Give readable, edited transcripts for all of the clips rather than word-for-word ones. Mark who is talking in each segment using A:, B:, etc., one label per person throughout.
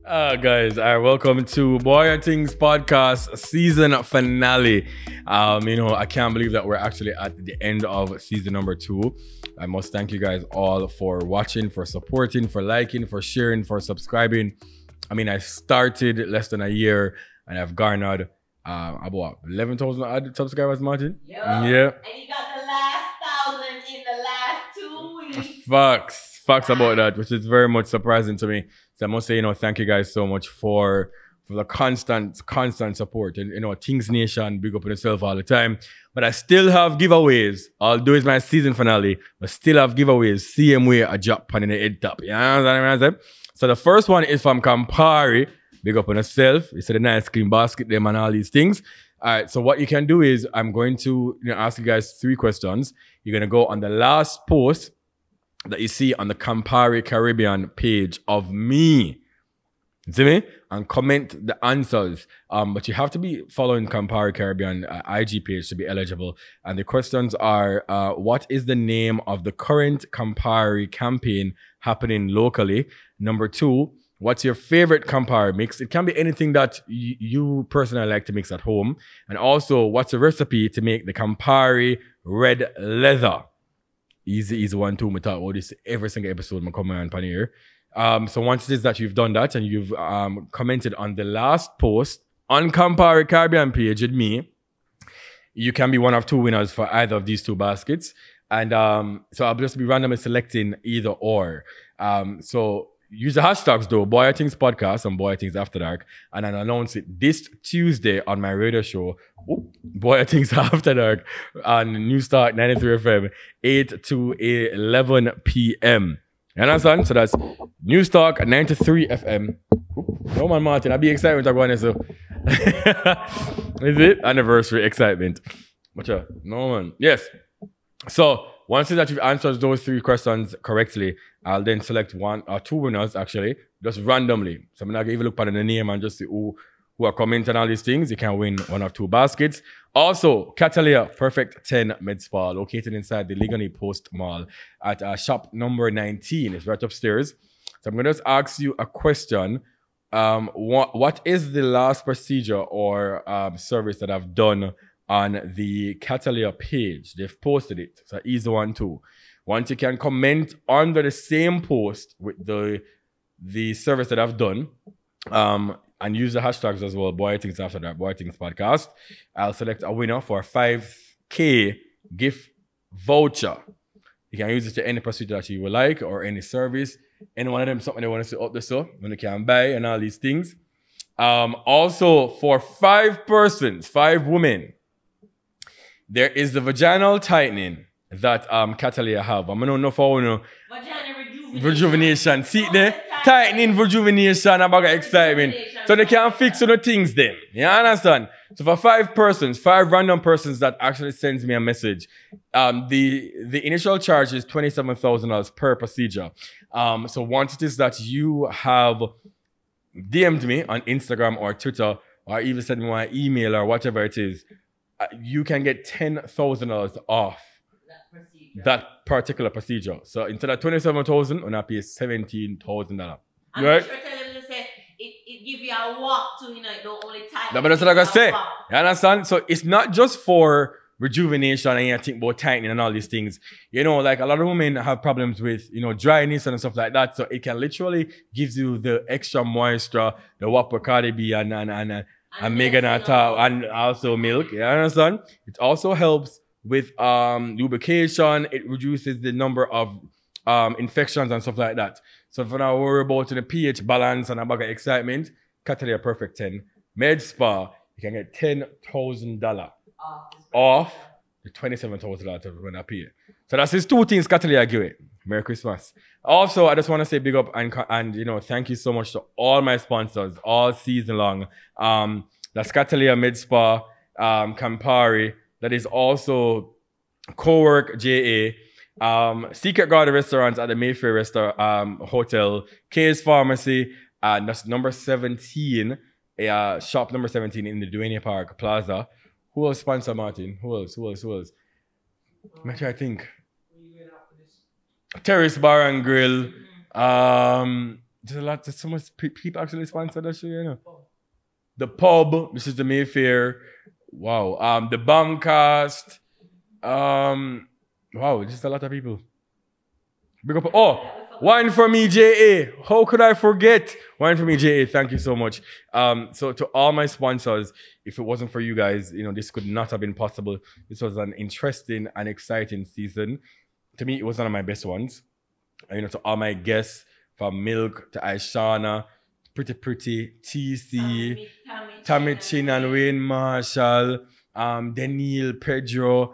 A: Guys, welcome to Boy and Things podcast season finale. I can't believe that we're actually at the end of season number 2. I must thank you guys all for watching, for supporting, for liking, for sharing, for subscribing. I started less than a year and I've garnered about 11,000 subscribers, Martin.
B: Yep.
A: Yeah.
B: And you got the last 1,000 in the last 2 weeks.
A: Facts about that, which is very much surprising to me. So I must say, thank you guys so much for the constant support. And, Things Nation, big up on yourself all the time. But I still have giveaways. I'll do is my season finale, but still have giveaways. Same way a drop pan in the head top. You know what I'm saying? So the first one is from Campari. Big up on yourself. It's a nice clean basket, them and all these things. All right, so what you can do is I'm going to ask you guys 3 questions. You're going to go on the last post that you see on the Campari Caribbean page of me. See me? And comment the answers. But you have to be following Campari Caribbean IG page to be eligible. And the questions are, what is the name of the current Campari campaign happening locally? Number 2, what's your favorite Campari mix? It can be anything that you personally like to mix at home. And also, what's the recipe to make the Campari red leather? Easy one too. I talk about this every single episode I come on here. So once it is that you've done that and you've commented on the last post on Campari Caribbean page with me, you can be one of 2 winners for either of these 2 baskets. And so I'll just be randomly selecting either or. So use the hashtags though, Boy I Things Podcast and Boy I Things After Dark, and I'll announce it this Tuesday on my radio show, Boy I Things After Dark on New Start 93 FM, 8 to 11 p.m. You understand? So that's New Stock 93 FM. No man, Martin, I'll be excited to go on this. So. Is it? Anniversary excitement. But no man. Yes. So once that you've answered those 3 questions correctly, I'll then select 1 or 2 winners actually, just randomly. So I'm not gonna even look at the name and just see who are commenting all these things. You can win 1 of 2 baskets. Also, Catalia Perfect 10 Med Spa, located inside the Ligoni Post Mall at shop number 19. It's right upstairs. So I'm gonna just ask you a question. What is the last procedure or service that I've done on the Catalia page? They've posted it. So easy one too. Once you can comment under the same post with the service that I've done, and use the hashtags as well, Boy Things After That, Boy Things Podcast, I'll select a winner for a 5K gift voucher. You can use it to any procedure that you would like or any service. Any one of them, something they want to see up the so when you can buy and all these things. Also, for 5 persons, 5 women, there is the vaginal tightening that Catalia have. I'm gonna know for rejuvenation. See there? Tightening, rejuvenation, about excitement. So they can fix the things then. You understand? So for 5 persons, 5 random persons that actually sends me a message, the initial charge is $27,000 per procedure. So once it is that you have DM'd me on Instagram or Twitter, or even send me my email or whatever it is, you can get $10,000 off that particular procedure. So instead of $27,000, on pay $17,000.
B: I'm right? Sure tell them to say it give you a walk to, it don't only time.
A: But that's what I gotta say. You understand? So it's not just for rejuvenation and you think about tightening and all these things. Like a lot of women have problems with, dryness and stuff like that. So it can literally gives you the extra moisture, the Whopper Cardi B and Megan and also milk. You understand? It also helps with lubrication. It reduces the number of infections and stuff like that. So if you're not worried about the pH balance and a bag of excitement, Catalia Perfect 10 Med Spa, you can get $10,000 off the $27,000 when I pay. So that's his 2 things Catalia give it. Merry Christmas. Also, I just want to say big up and thank you so much to all my sponsors all season long. That's Catalia Med Spa, Campari, that is also Cowork JA, Secret Garden Restaurants at the Mayfair Hotel, K's Pharmacy, that's number 17, shop number 17 in the Duane Park Plaza. Who else sponsor, Martin? Who else? I'm trying to think. Terrace Bar and Grill, there's so much people actually sponsor that show, you know. The Pub, this is the Mayfair. Wow. The Bombcast. Wow, just a lot of people. Big up. Oh, Wine for Me, JA. How could I forget? Wine for Me, JA. Thank you so much. So to all my sponsors, if it wasn't for you guys, you know, this could not have been possible. This was an interesting and exciting season. To me, it was one of my best ones. And, you know, to all my guests, from Milk to Aishana, Pretty, TC, Tammy Chin and Wayne Marshall, Daniel, Pedro,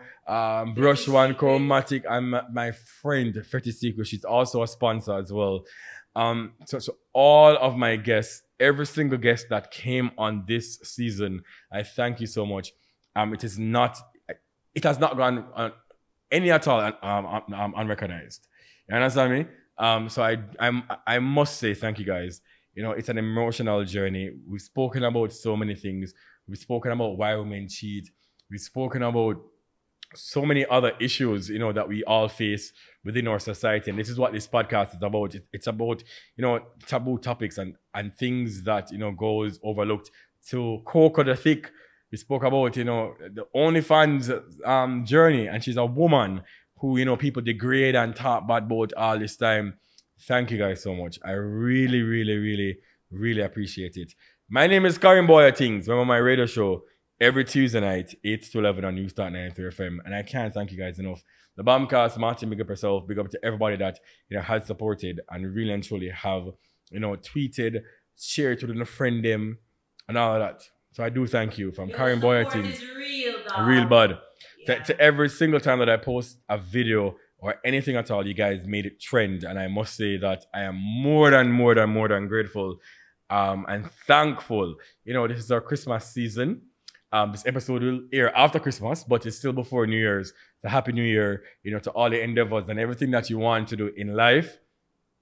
A: Brush One, Chromatic, and my friend, Fetty Secret. She's also a sponsor as well. So all of my guests, every single guest that came on this season, I thank you so much. It has not gone any at all unrecognized. You understand me? So I must say thank you guys. You know, it's an emotional journey. We've spoken about so many things. We've spoken about why women cheat. We've spoken about so many other issues, you know, that we all face within our society. And this is what this podcast is about. It's about, you know, taboo topics and things that, you know, goes overlooked. To Coco the Thick, we spoke about, you know, the OnlyFans journey. And she's a woman who, you know, people degrade and talk bad about all this time. Thank you guys so much. I really, really, really, really appreciate it. My name is Karim Boya Things. I'm on my radio show every Tuesday night, 8 to 11 on Newstart 93 FM. And I can't thank you guys enough. The Bombcast, Martin, big up yourself. Big up to everybody that, you know, has supported and really and truly have, you know, tweeted, shared with a friend them and all of that. So I do thank you from Karim Boya Things. Real bud. Yeah. To every single time that I post a video or anything at all, you guys made it trend. And I must say that I am more than grateful and thankful. You know, this is our Christmas season. This episode will air after Christmas, but it's still before New Year's. So Happy New Year, you know, to all the endeavors and everything that you want to do in life.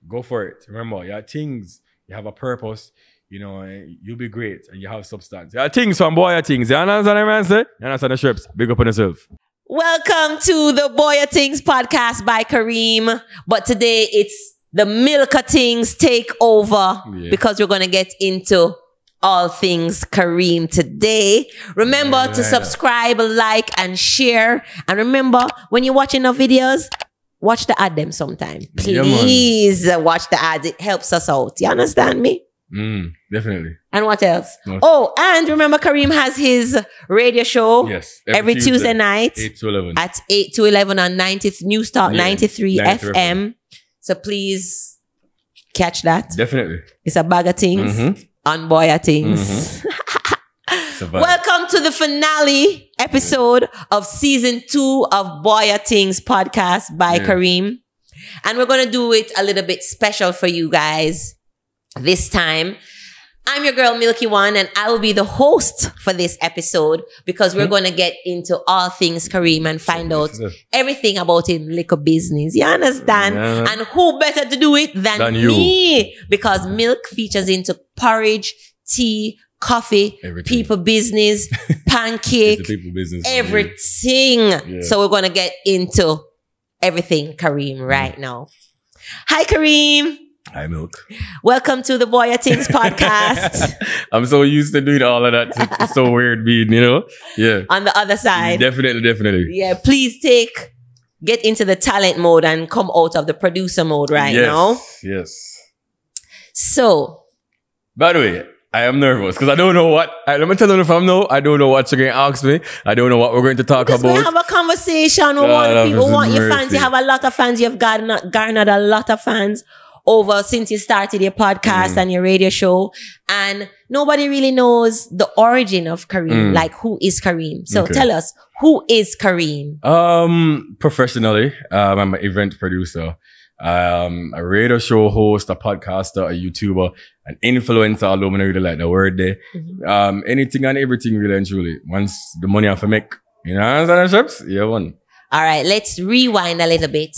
A: Go for it. Remember, you have things, you have a purpose, you know, you'll be great and you have substance. You have things from Boya Things. You understand what I say? You understand the strips? Big up on yourself.
B: Welcome to the Boya Things podcast by Kareem. But today it's the Milka Things takeover because we're going to get into all things Kareem today. Remember to subscribe, like, and share. And remember, when you're watching our videos, watch the ad them sometime. Please watch the ads. It helps us out. You understand me?
A: Definitely.
B: And what else? Oh, and remember Kareem has his radio show.
A: Yes.
B: Every Tuesday night.
A: 8 to 11.
B: At 8 to 11 on 90th New Start 93 FM. So please catch that.
A: Definitely.
B: It's a bag of things on Boya Things. Welcome to the finale episode of season 2 of Boya Things podcast by Kareem. And we're going to do it a little bit special for you guys this time. I'm your girl Milky One, and I will be the host for this episode because we're going to get into all things Kareem and find out everything about his liquor business. You understand? Yeah. And who better to do it than me? Because Milk features into porridge, tea, coffee, people business, pancake,
A: people business,
B: everything. Yeah. So we're going to get into everything Kareem right now. Hi, Kareem.
A: Hi, Milk.
B: Welcome to the Boya Things podcast.
A: I'm so used to doing all of that. It's so weird being, you know? Yeah.
B: On the other side.
A: Definitely.
B: Yeah, please get into the talent mode and come out of the producer mode right now.
A: Yes.
B: So.
A: By the way, I am nervous because I don't know what, let me tell you if I'm I don't know what you're going to ask me. I don't know what we're going to talk about.
B: We have a conversation. We want your fans. You have a lot of fans. You've garnered a lot of fans over since you started your podcast and your radio show, and nobody really knows the origin of Kareem. Like, who is Kareem? So tell us, who is Kareem?
A: Professionally, I'm an event producer, a radio show host, a podcaster, a YouTuber, an influencer, although I don't really like the word there. Anything and everything, really and truly. Once the money I have to make, you know, yeah, one.
B: All right, let's rewind a little bit.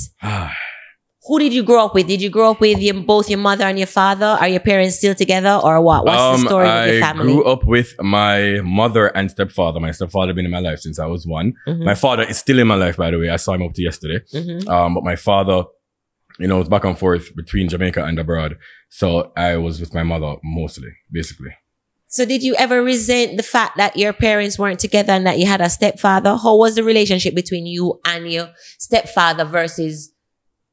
B: Who did you grow up with? Did you grow up with both your mother and your father? Are your parents still together, or what? What's the story with your family?
A: I grew up with my mother and stepfather. My stepfather been in my life since I was 1. My father is still in my life, by the way. I saw him up to yesterday. But my father, you know, was back and forth between Jamaica and abroad. So I was with my mother mostly, basically.
B: So did you ever resent the fact that your parents weren't together and that you had a stepfather? How was the relationship between you and your stepfather versus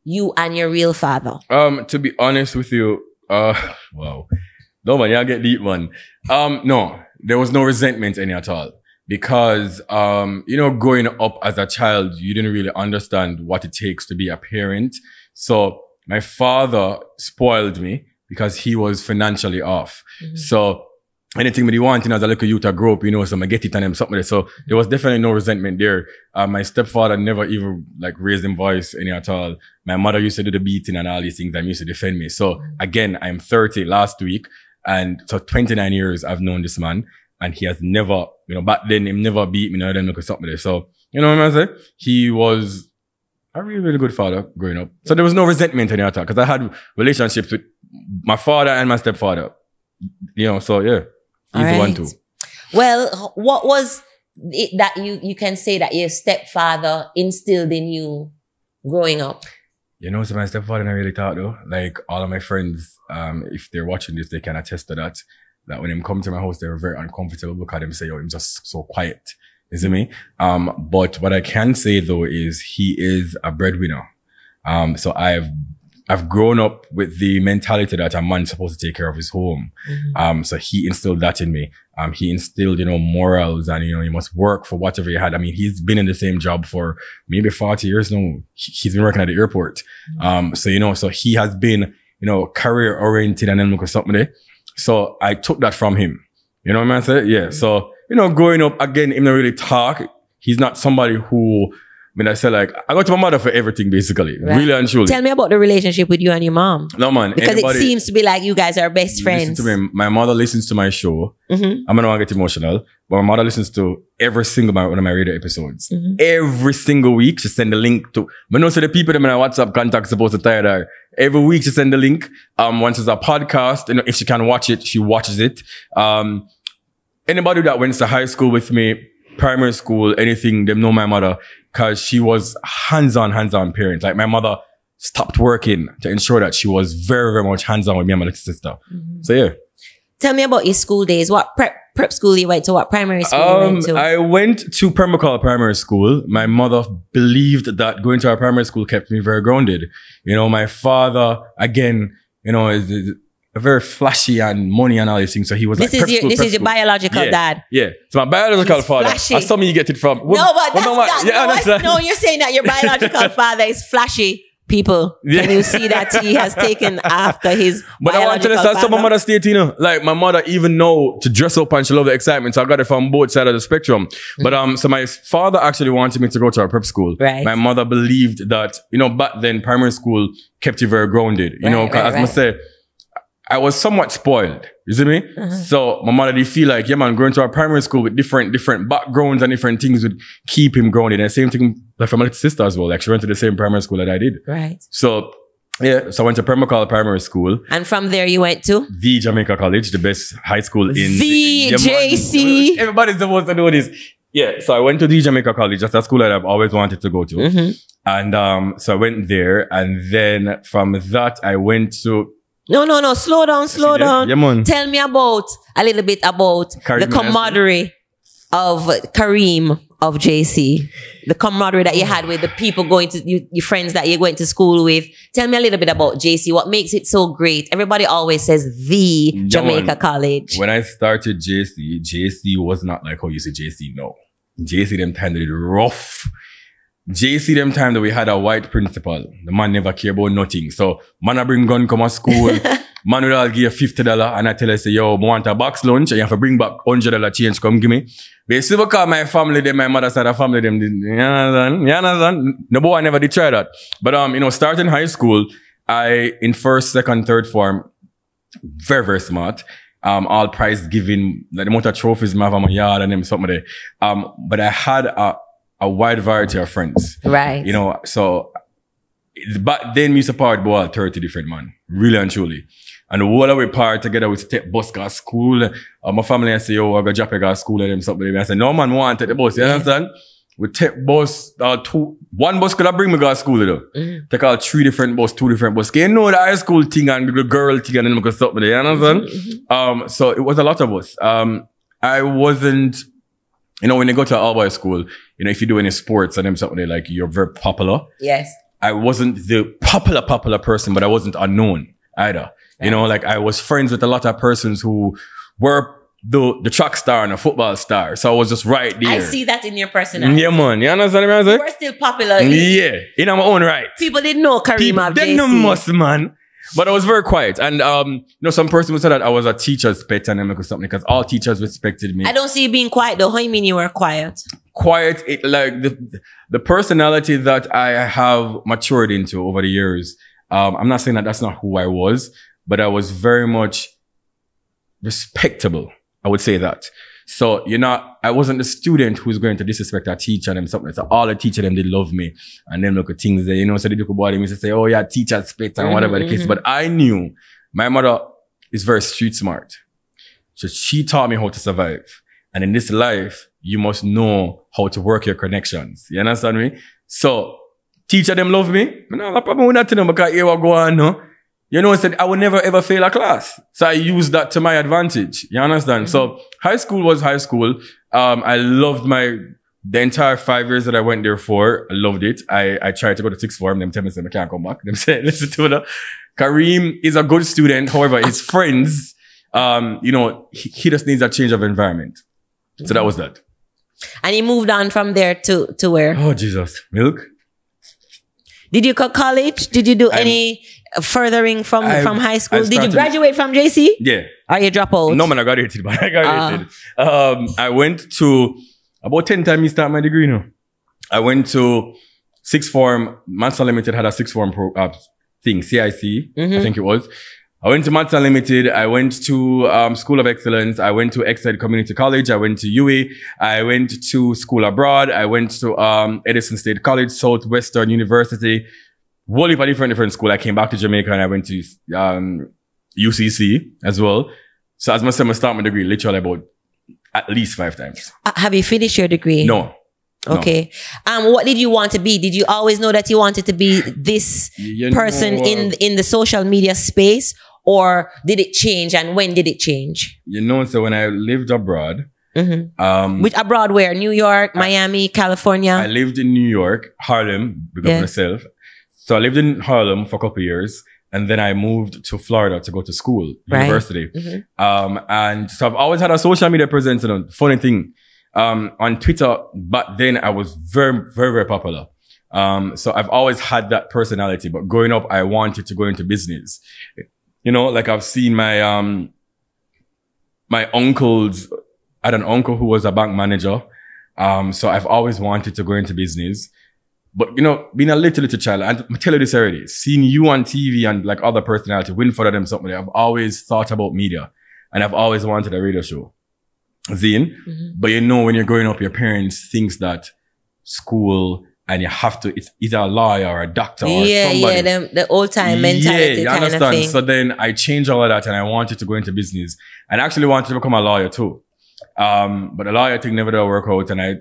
B: you and your real father?
A: To be honest with you, wow. No, man, y'all get deep, man. No, there was no resentment any at all. Because, growing up as a child, you didn't really understand what it takes to be a parent. So my father spoiled me because he was financially off. Mm-hmm. So anything that he wanted as a little youth, I grew up, so I get it on him, something like that. So there was definitely no resentment there. My stepfather never even raised his voice any at all. My mother used to do the beating and all these things and used to defend me. So again, I'm 30 last week. And so 29 years I've known this man. And he has never, back then, he never beat me, then look at something there. So, you know what I'm saying? He was a really, really good father growing up. So there was no resentment any at all. Because I had relationships with my father and my stepfather. So yeah. Easy one too.
B: Well, what was it that you can say that your stepfather instilled in you growing up?
A: So my stepfather never really taught though. All of my friends, if they're watching this, they can attest to that. That when they come to my house, they were very uncomfortable because they say, yo, I'm just so quiet. You see me? But what I can say though is he is a breadwinner. So I've grown up with the mentality that a man's supposed to take care of his home. Mm-hmm. So he instilled that in me. He instilled, morals and, you must work for whatever you had. I mean, he's been in the same job for maybe 40 years now. He's been working at the airport. Mm-hmm. So he has been, career oriented and then look at something there. So I took that from him. You know what I'm saying? Yeah. So, growing up, again, him not really talk. He's not somebody who, I say I go to my mother for everything, basically. Right. Really and truly.
B: Tell me about the relationship with you and your mom.
A: No, man.
B: Because it seems to be like you guys are best friends.
A: Listen to me. My mother listens to my show. Mm-hmm. I'm going to get emotional. But my mother listens to every single one of my radio episodes. Mm-hmm. Every single week, she send the link to, I know so the people that my WhatsApp contact supposed to tell her. Every week she send the link. Once it's a podcast, if she can watch it, she watches it. Anybody that went to high school with me, primary school, anything, they know my mother. Cause she was hands-on parent. My mother stopped working to ensure that she was very, very much hands-on with me and my little sister. Mm-hmm. So yeah.
B: Tell me about your school days. What prep school you went to? What primary school you went to?
A: I went to Permacal Primary School. My mother believed that going to our primary school kept me very grounded. My father, again, is a very flashy and money and all these things. So he was
B: this is your biological dad.
A: Yeah. So my biological father.
B: Flashy.
A: I saw me you get it from.
B: You're saying that your biological father is flashy. People, can you see that he has taken after his
A: But I want to tell you, some of my mother state, my mother even know to dress up and she love the excitement. So I got it from both sides of the spectrum. Mm-hmm. But so my father actually wanted me to go to a prep school. Right. My mother believed that, back then primary school kept you very grounded. I say, I was somewhat spoiled. You see me? Mm-hmm. So my mother did feel like, yeah, man, going to a primary school with different backgrounds and different things would keep him grounded. And the same thing for my little sister as well. She went to the same primary school that I did.
B: Right.
A: So yeah, so I went to Permacal Primary School.
B: And from there you went to?
A: The Jamaica College, the best high school in
B: the JC.
A: Everybody's supposed to know this. Yeah, so I went to the Jamaica College. That's a school that I've always wanted to go to. Mm-hmm. And so I went there. And then from that, I went to...
B: No. Slow down.
A: Yeah, man.
B: Tell me a little bit about Kareem, the camaraderie of Kareem of JC. The camaraderie that you had with the people your friends that you went to school with. Tell me a little bit about JC. What makes it so great? Everybody always says the Jamaica College.
A: When I started JC was not like how you say JC now. JC them time did it rough. JC them time that we had a white principal. The man never care about nothing. So man I bring gun come to school. Man will all give you $50 and I tell her say, yo, I want a box lunch and you have to bring back $100 change come give me. They still call my family, them, my mother side of family, them, you understand? No boy, I never did try that. But starting high school, in first, second, third form, very, very smart. All prize giving, the amount of trophies I have on my yard and them something there. But I had a wide variety of friends.
B: Right.
A: So back then we used to part about 30 different man. Really and truly. And the whole of we part together with take bus to school. My family I say, yo, I go drop you to school and them something. I say, no man want to take the bus, you understand? We take bus, one bus could have bring me to school, though. Take all 3 different bus, 2 different bus. You know the high school thing and the girl thing and then we could stop me there, you understand? So it was a lot of us. I wasn't, when you go to all boys school, if you do any sports and them something like you're very popular.
B: Yes.
A: I wasn't the popular person, but I wasn't unknown either. Like I was friends with a lot of persons who were the track star and a football star. So I was just right there.
B: I see that in your personality.
A: Yeah, man. You understand what I'm saying?
B: You were still popular.
A: Yeah. In my own right.
B: People didn't know Kareem of JC.
A: They know most, man. But I was very quiet. And, some person would say that I was a teacher's pet and them or something because all teachers respected me.
B: I don't see you being quiet though. How you mean you were quiet?
A: Quiet, like the personality that I have matured into over the years. I'm not saying that that's not who I was, but I was very much respectable. I would say that. So, I wasn't the student who's going to disrespect a teacher and something. So all the teacher them did love me. And then look at things there, so they look about him and say, oh yeah, teacher spit and whatever the case. But I knew my mother is very street smart. So she taught me how to survive. And in this life, you must know how to work your connections. You understand me? So teacher them love me. I have a problem with that to them because here what go on, no? Said I would never ever fail a class. So I used that to my advantage. You understand? So high school was high school. I loved the entire 5 years that I went there for. I loved it. I tried to go to sixth form. Them tell me I can't come back. Them say, listen to that. Kareem is a good student. However, his friends, he just needs a change of environment. So that was that.
B: And he moved on from there to where?
A: Oh, Jesus. Milk.
B: Did you go to college? Did you do any furthering from high school? Did you graduate from JC?
A: Yeah.
B: Or you drop out?
A: No, man, I graduated, but I graduated. I went to, about 10 times I start my degree now. I went to sixth form. Maths Unlimited had a sixth form thing, CIC, I think it was. I went to Maths Unlimited. I went to School of Excellence. I went to Exeter Community College. I went to UA. I went to school abroad. I went to Edison State College, Southwestern University. Whole heap of different school. I came back to Jamaica and I went to UCC as well. So as I said, I start my degree literally about at least 5 times.
B: Have you finished your degree?
A: No.
B: Okay. What did you want to be? Did you always know that you wanted to be this person in the social media space? Or did it change? And when did it change?
A: So when I lived abroad.
B: Which abroad where? New York, Miami, California?
A: I lived in New York, Harlem, because of myself. So I lived in Harlem for a couple of years. And then I moved to Florida to go to school, university. And so I've always had a social media presence. Funny thing, on Twitter, but then I was very, very, very popular. So I've always had that personality. But growing up, I wanted to go into business. Like I've seen my uncles, I had an uncle who was a bank manager. So I've always wanted to go into business. But, being a little child, and I tell you this already, seeing you on TV and like other personality, Winford them something, I've always thought about media and I've always wanted a radio show. But when you're growing up, your parents thinks that school and you have to, it's either a lawyer or a doctor or somebody.
B: Yeah, the old time mentality
A: you
B: kind
A: understand?
B: of thing.
A: So then I changed all of that and I wanted to go into business and I actually wanted to become a lawyer too. But the lawyer thing never did work out and I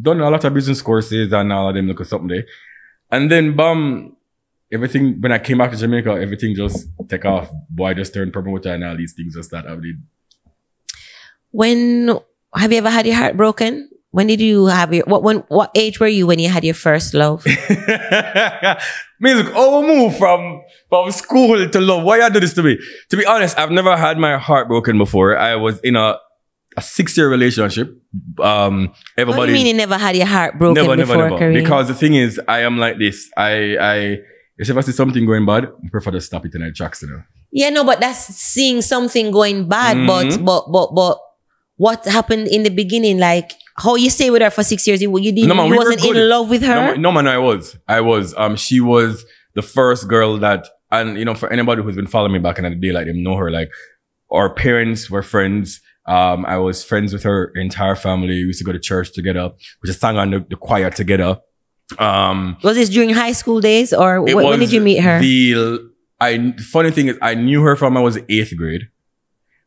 A: done a lot of business courses and all of them look at something there. And then everything, when I came back to Jamaica, everything just take off. Boy, I just turned promoter and all these things just start happening.
B: Have you ever had your heart broken? When did you have what age were you when you had your first love?
A: Look, move from school to love. Why you do this to me? To be honest, I've never had my heart broken before. I was in a 6-year relationship. Everybody.
B: What do you mean you never had your heart broken before,
A: never.
B: Kareem?
A: Because the thing is, I am like this. If I see something going bad, I prefer to stop it in the tracks,
B: Yeah, no, but that's seeing something going bad. But what happened in the beginning? Like, how you stay with her for 6 years? You wasn't in love with her?
A: No, man, I was. She was the first girl that, and for anybody who's been following me back in the day, like them know her, like our parents were friends. I was friends with her entire family. We used to go to church together. We just sang on the choir together.
B: Was this during high school days or when did you meet her?
A: Funny thing is, I knew her from I was 8th grade.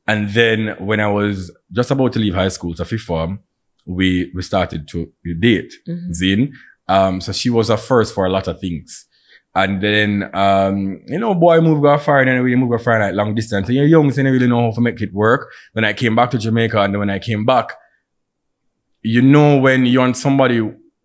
A: And then when I was just about to leave high school, so 5th form, we started to date. Zin. So she was a first for a lot of things. And then, you know, boy move go far and then we move go far like long distance. And you're young, so you don't really know how to make it work. When I came back to Jamaica and then when I came back, you know, when you and somebody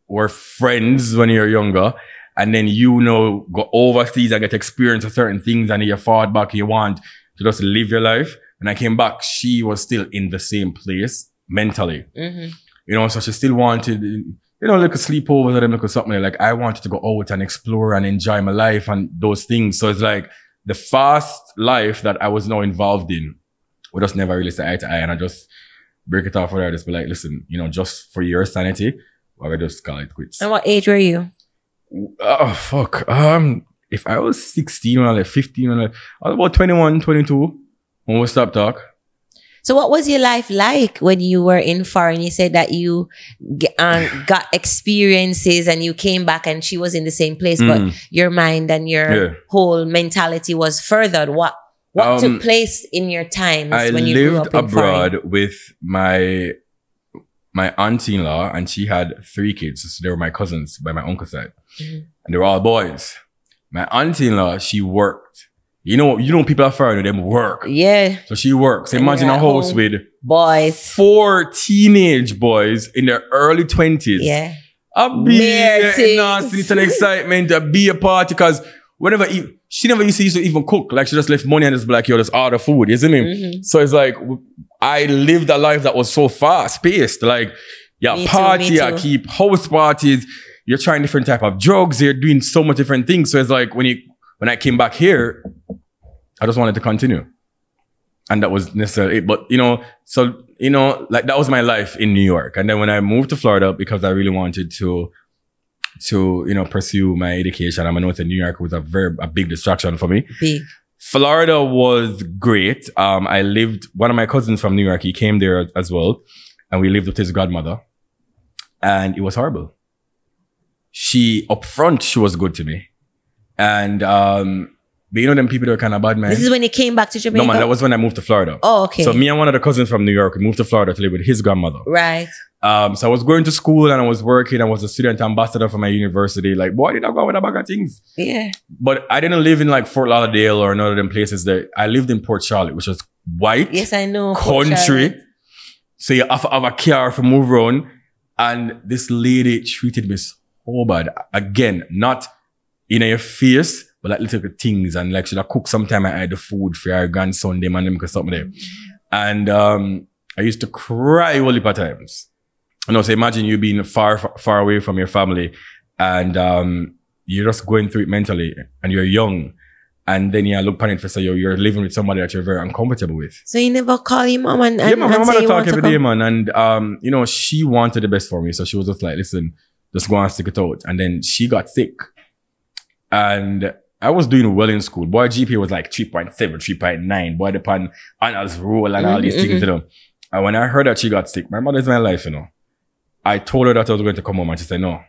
A: were friends when you're younger and then you know, go overseas and get experience of certain things and you fall back, you want to just live your life. When I came back, she was still in the same place mentally. You know, so she still wanted, you know, like a sleepover or them, like something like I wanted to go out and explore and enjoy my life and those things. So it's like the fast life that I was now involved in, we just never really say eye to eye. And I just break it off with her. Just be like, listen, you know, just for your sanity, I would just call it quits.
B: And what age were you?
A: Oh, fuck. If I was 16 or like 15, I was about 21, 22 when we stopped talk.
B: So what was your life like when you were in foreign? You said that you got experiences and you came back and she was in the same place, but your mind and your whole mentality was furthered. What took place in your times when you grew up in
A: lived abroad with my auntie-in-law, and she had 3 kids. So they were my cousins by my uncle's side. And they were all boys. My auntie-in-law, she worked. You know, people are foreign, them work.
B: Yeah.
A: So she works. So imagine a house with
B: boys.
A: 4 teenage boys in their early 20s.
B: Yeah.
A: I'll be it's an excitement to be a party because whenever she never used to even cook. Like she just left money and just be like, yo, just order food, you see me? So it's like I lived a life that was so fast paced. Like, party, I keep house parties, you're trying different type of drugs, you're doing so much different things. So it's like when I came back here, I just wanted to continue. And that was necessarily it. But, you know, so, you know, like that was my life in New York. And then when I moved to Florida, because I really wanted to, you know, pursue my education, I noticed that New York was a big distraction for me.
B: Big.
A: Florida was great. One of my cousins from New York, he came there as well. And we lived with his godmother. And it was horrible. Up front, she was good to me. And, but you know them people that are kind of bad, man.
B: This is when you came back to Jamaica?
A: No, man, that was when I moved to Florida.
B: Oh, okay.
A: So me and one of the cousins from New York, we moved to Florida to live with his grandmother.
B: Right.
A: So I was going to school and I was working. I was a student ambassador for my university. Like, boy, did I go with a bag of things?
B: Yeah.
A: But I didn't live in like Fort Lauderdale or none of them places there. I lived in Port Charlotte, which was white.
B: Yes, I know.
A: Country. So you have to have a car for move around. And this lady treated me so bad. Again, not in your face, but like little things. And like, should I cook sometime? I had the food for our grandson, them and them, because something there. And I used to cry all the times. You know, so imagine you being far away from your family and you're just going through it mentally and you're young. And then you look panic for so you're living with somebody that you're very uncomfortable with.
B: So you never call your mom and
A: yeah, my mom
B: say
A: talk every day, man. And you know, she wanted the best for me. So she was just like, listen, just go and stick it out. And then she got sick. And I was doing well in school. Boy, GPA was like 3.7, 3.9. Boy, the pan honors roll and all these things, you know. And when I heard that she got sick, my mother's my life, you know. I told her that I was going to come home and she said, no.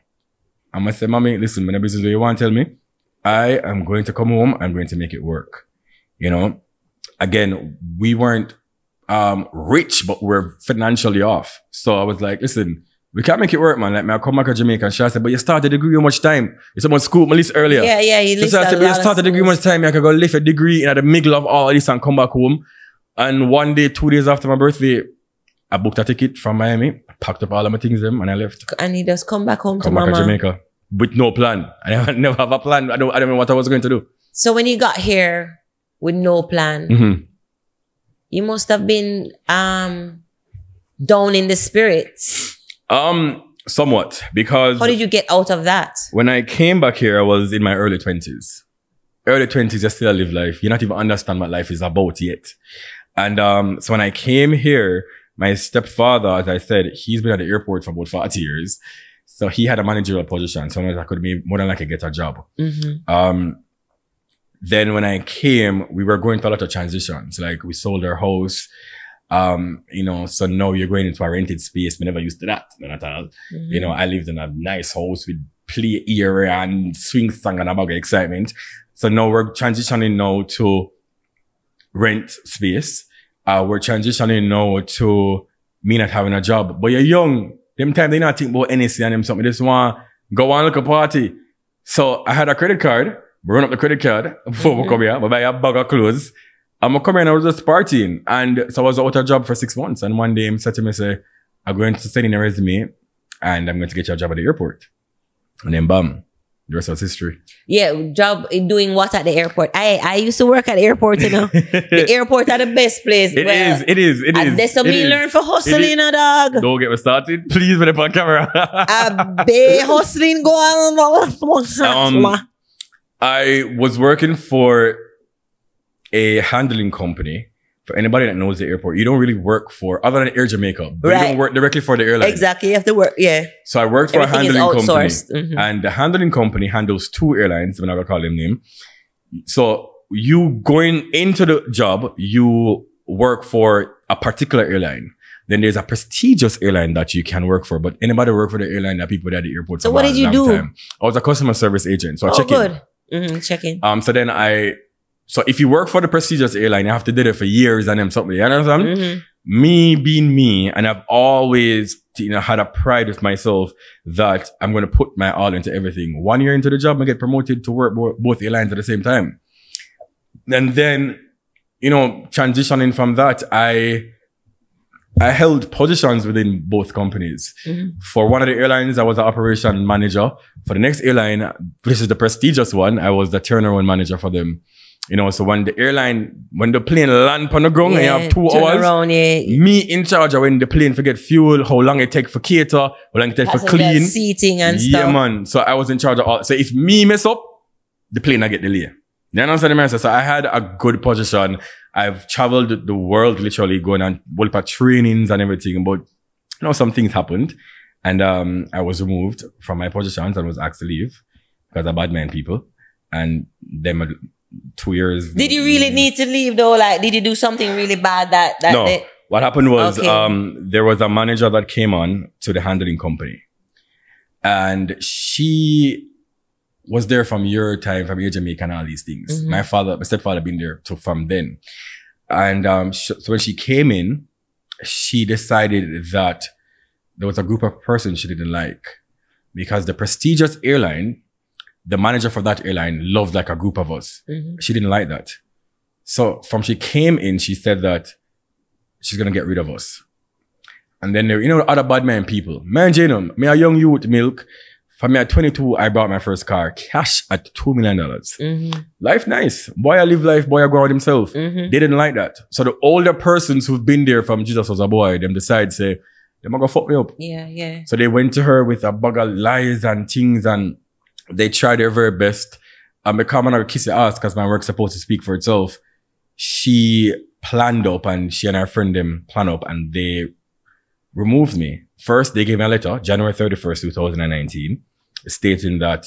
A: I'm going to say, mommy, listen, when the business you want to tell me, I am going to come home. I'm going to make it work. You know, again, we weren't rich, but we're financially off. So I was like, listen, we can't make it work, man. Like, I come back to Jamaica and she said, but you started a degree how much time? You said, school, my list earlier.
B: Yeah, you listed
A: so I said, but you started a degree how much time? I could go lift a degree in the middle of all this and come back home. And one day, 2 days after my birthday, I booked a ticket from Miami, packed up all of my things and I left.
B: And he just come back home to
A: mama. Come back to Jamaica with no plan. I never have a plan. I don't know what I was going to do. So
B: when you got here with no plan, you must have been down in the spirits.
A: Somewhat, because...
B: How did you get out of that?
A: When I came back here, I was in my early 20s. Early 20s, I still live life. You not even understand what life is about yet. And so when I came here, my stepfather, as I said, he's been at the airport for about 40 years. So he had a managerial position. So I could be more than likely get a job. Then when I came, we were going through a lot of transitions. Like we sold our house. You know, so now you're going into a rented space. We never used to that. Not at all. You know, I lived in a nice house with play area and swing song and a bag of excitement. So now we're transitioning now to rent space. We're transitioning now to me not having a job. But you're young. them time they not think about NSC and them something. They just want go on like a party. So I had a credit card, run up the credit card before we come here, but buy a bag of clothes. I'm come here and I was just partying. And so I was out of job for 6 months. And one day he said to me, say, I'm going to send in a resume and I'm going to get you a job at the airport. And then bam. The rest was history.
B: Yeah, job doing what at the airport? I used to work at the airport, you know. The airport are the best place.
A: It is. And
B: that's something you learn for hustling, you know, dog.
A: Don't get me started. Please put it on camera.
B: Hustling go on.
A: I was working for a handling company. For anybody that knows the airport, you don't really work for, other than Air Jamaica, but you don't work directly for the airline.
B: Exactly, you have to work, yeah.
A: So I worked for
B: Everything
A: a handling company.
B: Mm-hmm.
A: And the handling company handles 2 airlines, I'm not going to call them name. So you going into the job, you work for a particular airline. Then there's a prestigious airline that you can work for, but anybody work for the airline that people at the airport.
B: So what did you do?
A: Time. I was a customer service agent. So I check
B: in. Mm-hmm, check in.
A: So then so if you work for the prestigious airline, you have to do it for years and them something. You understand?
B: Mm-hmm.
A: Me being me, and I've always, had a pride with myself that I'm going to put my all into everything. 1 year into the job, I get promoted to work both airlines at the same time. And then, transitioning from that, I held positions within both companies. Mm-hmm. For one of the airlines, I was the operation manager. For the next airline, which is the prestigious one, I was the turnaround manager for them. So when the plane land on the ground and you have 2 hours,
B: around,
A: me in charge of when the plane forget fuel, how long it take for cater, how long it take for clean.
B: Seating and stuff.
A: Yeah, man. So I was in charge of all. So if me mess up, the plane I get delayed. You understand the So I had a good position. I've traveled the world literally going on trainings and everything. But, some things happened. And I was removed from my positions and was asked to leave because I bad man people. And them 2 years.
B: Did you really need to leave though? Like, did you do something really bad that
A: No.
B: day?
A: What happened was, there was a manager that came on to the handling company. And she was there from your time, from Air Jamaica and all these things. Mm-hmm. My stepfather been there from then. And so when she came in, she decided that there was a group of persons she didn't like. Because the prestigious airline, the manager for that airline loved like a group of us. Mm-hmm. She didn't like that. So from she came in, she said that she's going to get rid of us. And then there, other bad man people. Man, me a young youth milk. For me at 22, I bought my first car. Cash at $2 million. Mm-hmm. Life nice. Boy, I live life. Boy, I grow out himself. Mm-hmm. They didn't like that. So the older persons who've been there from Jesus was a boy, them decide, say, they're going to fuck me up.
B: Yeah.
A: So they went to her with a bag of lies and things and they tried their very best. And because I'm not kiss your ass because my work's supposed to speak for itself, she planned up and she and her friend them planned up and they removed me. First, they gave me a letter, January 31st, 2019, stating that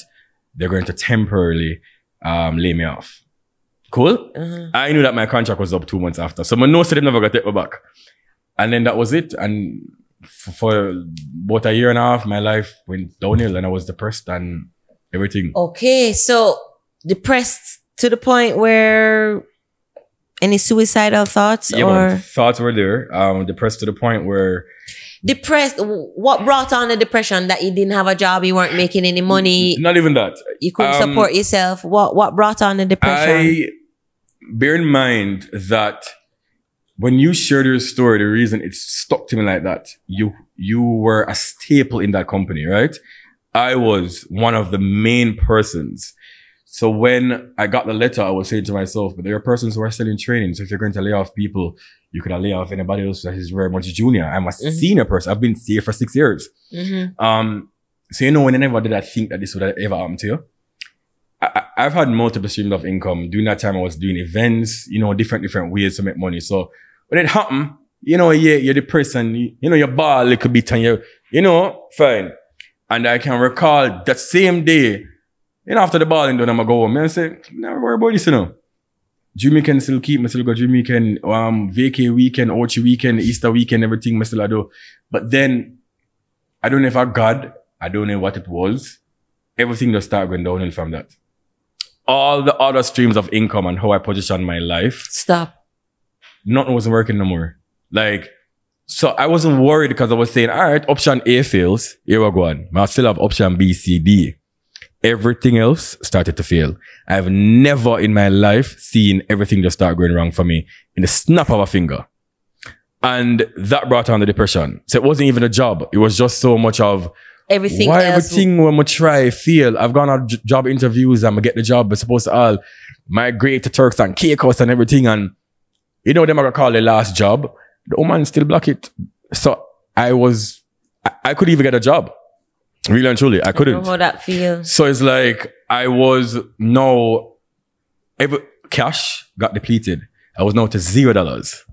A: they're going to temporarily lay me off. Cool? Uh-huh. I knew that my contract was up 2 months after. So I know they never got to take me back. And then that was it. And for about a year and a half, my life went downhill and I was depressed and everything.
B: Okay, so depressed to the point where any suicidal thoughts
A: thoughts were there. Depressed to the point where
B: depressed. What brought on the depression? That you didn't have a job, you weren't making any money.
A: Not even that.
B: You couldn't support yourself. What brought on the depression?
A: Bear in mind that when you shared your story, the reason it stuck to me like that, you were a staple in that company, right? I was one of the main persons. So when I got the letter, I was saying to myself, but there are persons who are still in training. So if you're going to lay off people, you could lay off anybody else that is very much junior. I'm a senior person. I've been here for 6 years. Mm-hmm. So whenever did I think that this would ever happen to you? I've had multiple streams of income. During that time, I was doing events, different ways to make money. So when it happened, you're depressed and, you ball a little bit and fine. And I can recall that same day, after the balling done, I'm going to go home and say, never worry about this, Dream weekend still keep, I still go dream weekend, vacay weekend, Orchard weekend, Easter weekend, everything I still do. But then, I don't know if I God, I don't know what it was. Everything just started going downhill from that. All the other streams of income and how I positioned my life.
B: Stop.
A: Nothing was working no more. Like, So I wasn't worried because I was saying, all right, option A fails. Here we go on. I still have option B, C, D. Everything else started to fail. I've never in my life seen everything just start going wrong for me in the snap of a finger. And that brought on the depression. So it wasn't even a job. It was just so much of
B: everything
A: when I try, fail. I've gone on job interviews and I get the job, but supposed to all migrate to Turks and Caicos and everything. And you know, them are going to call the last job. The woman still block it. So I could even get a job. Really and truly, I couldn't.
B: I know how that feels.
A: So it's like I was now, every cash got depleted. I was now to $0.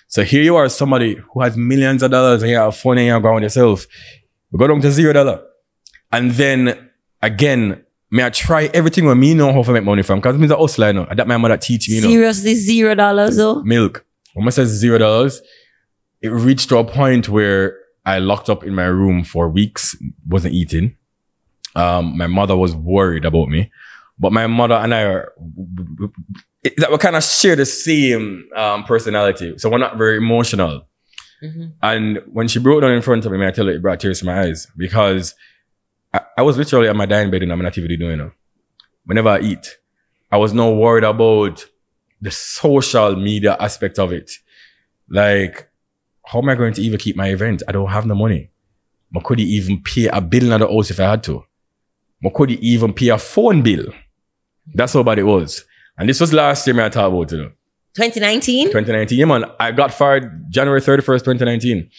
A: So here you are, somebody who has millions of dollars and you have fun and you're going yourself. We go down to $0. And then again, may I try everything with me know how to make money from. Because I'm a hustler now. That my mother teach me, you know.
B: Seriously, $0 though?
A: Milk. When I says $0, it reached to a point where I locked up in my room for weeks, wasn't eating. My mother was worried about me. But my mother and I we kind of share the same personality. So we're not very emotional. Mm-hmm. And when she broke down in front of me, I tell her it brought tears to my eyes. Because I was literally at my dying bed and I'm not even doing it. Whenever I eat, I was no worried about the social media aspect of it. Like, how am I going to even keep my event? I don't have no money. I couldn't even pay a bill in the house if I had to. I couldn't even pay a phone bill. That's how bad it was. And this was last year I talked about it.
B: 2019?
A: 2019, yeah man. I got fired January 31st, 2019.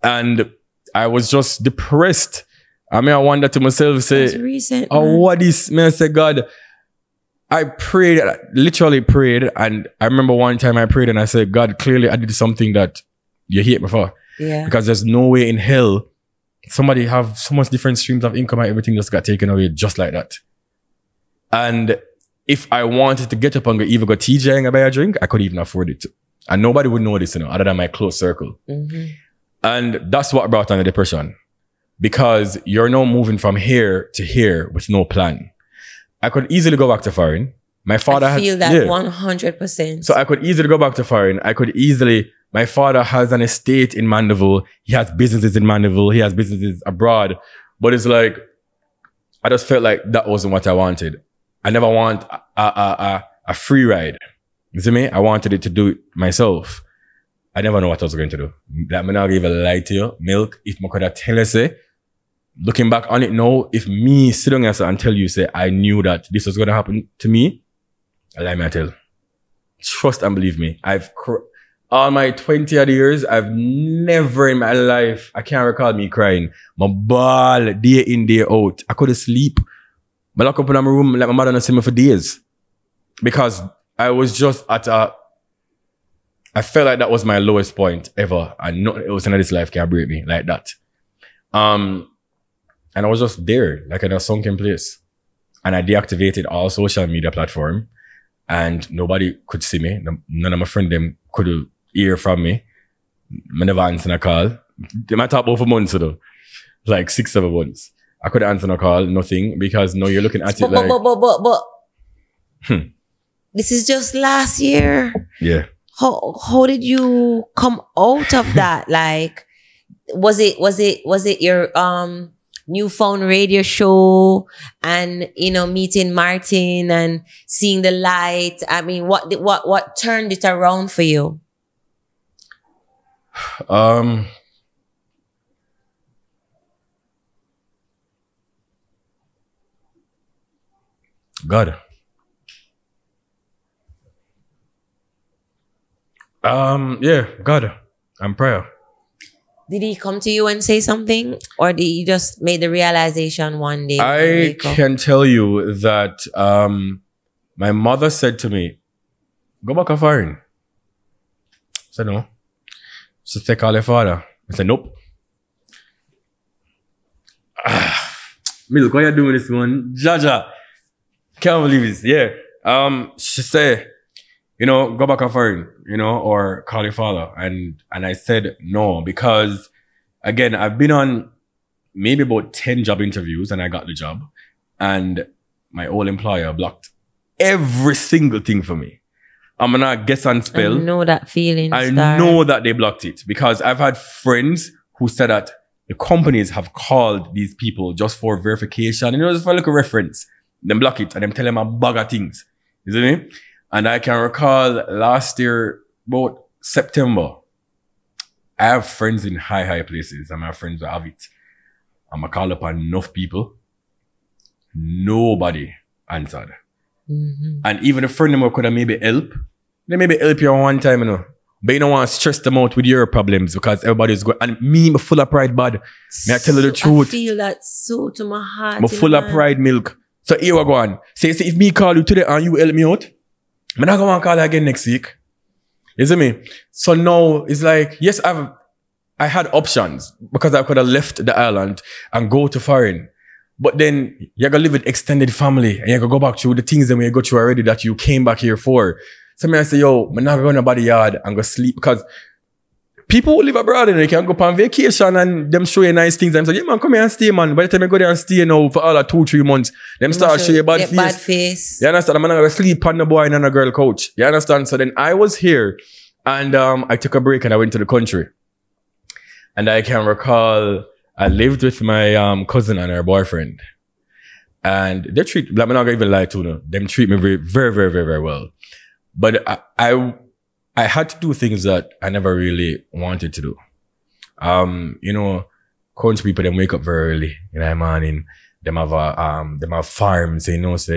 A: And I was just depressed. I mean, I wondered to myself, say,
B: that's recent,
A: oh, what is, man, I said, God, I prayed, literally prayed. And I remember one time I prayed and I said, God, clearly I did something that you hate me for.
B: Yeah.
A: Because there's no way in hell somebody have so much different streams of income and everything just got taken away just like that. And if I wanted to get up and even go TJ and buy a drink, I couldn't even afford it. And nobody would know this, you know, other than my close circle. Mm-hmm. And that's what brought on the depression. Because you're now moving from here to here with no plan. I could easily go back to foreign. My father
B: I feel that 100%.
A: So I could easily go back to foreign. My father has an estate in Mandeville. He has businesses in Mandeville. He has businesses abroad. But it's like, I just felt like that wasn't what I wanted. I never want a free ride. You see me? I wanted it to do it myself. I never know what I was going to do. Like, I'm not going to lie to you. Milk, if I could have tell you, say, looking back on it now, if me sit down and tell you, say, I knew that this was going to happen to me, I lie me I tell. Trust and believe me. All my 20 odd years, I've never in my life, I can't recall me crying. My ball, day in, day out. I couldn't sleep. I lock up in my room, like my mother not see me for days. Because I was just I felt like that was my lowest point ever. And nothing else in this life can break me like that. And I was just there, like in a sunken place. And I deactivated all social media platform. And nobody could see me. None of my friends them could hear from me. I never answered a call. They might talk about for months though. Like 6-7 months. I couldn't answer a call, nothing. Because no, you're looking at it like...
B: But this is just last year.
A: Yeah.
B: How did you come out of that? Like, was it your newfound radio show and, you know, meeting Martin and seeing the light? I mean, what turned it around for you?
A: God. Yeah, God and prayer.
B: Did he come to you and say something? Or did you just made the realization one day?
A: I can tell you that my mother said to me, go back to foreign. I said, no. She said, call your father. I said, nope. Milk, what are you doing this one? Jaja. Can't believe this. Yeah. She said, you know, go back to foreign, you know, or call your father. And I said no, because again, I've been on maybe about 10 job interviews and I got the job. And my old employer blocked every single thing for me. I'm gonna guess and spell.
B: I know that feeling.
A: I know that they blocked it because I've had friends who said that the companies have called these people just for verification. Just for like a reference. Then block it and them tell them a bag of things. You see me? And I can recall last year, about September, I have friends in high places and my friends will have it. I'm gonna call upon enough people. Nobody answered. And even a friend of mine could have maybe help. They maybe help you one time, But you don't want to stress them out with your problems because everybody's going. And me, I'm full of pride, bad. May I tell you the truth?
B: I feel that so to my heart.
A: I'm full of pride milk. So here we go on. Say, if me call you today and you help me out, I'm not going to call you again next week. You see me? So now it's like, yes, I had options because I could have left the island and go to foreign. But then you're going to live with extended family and you're going to go back through the things that you go through already that you came back here for. So I say, yo, I'm not going to body yard and go sleep because people who live abroad and they can go on vacation and them show you nice things. I'm saying, yeah, man, come here and stay, man. By the time I go there and stay now for all of 2-3 months, them start show you bad face. You understand? I'm not going to sleep on the boy and on a girl couch. You understand? So then I was here and I took a break and I went to the country. And I can recall I lived with my cousin and her boyfriend. And they treat, like, I'm not going to even lie to you, them treat me very, very, very, very, very well. But I had to do things that I never really wanted to do. Country people, them wake up very early in the morning. Them have farms, so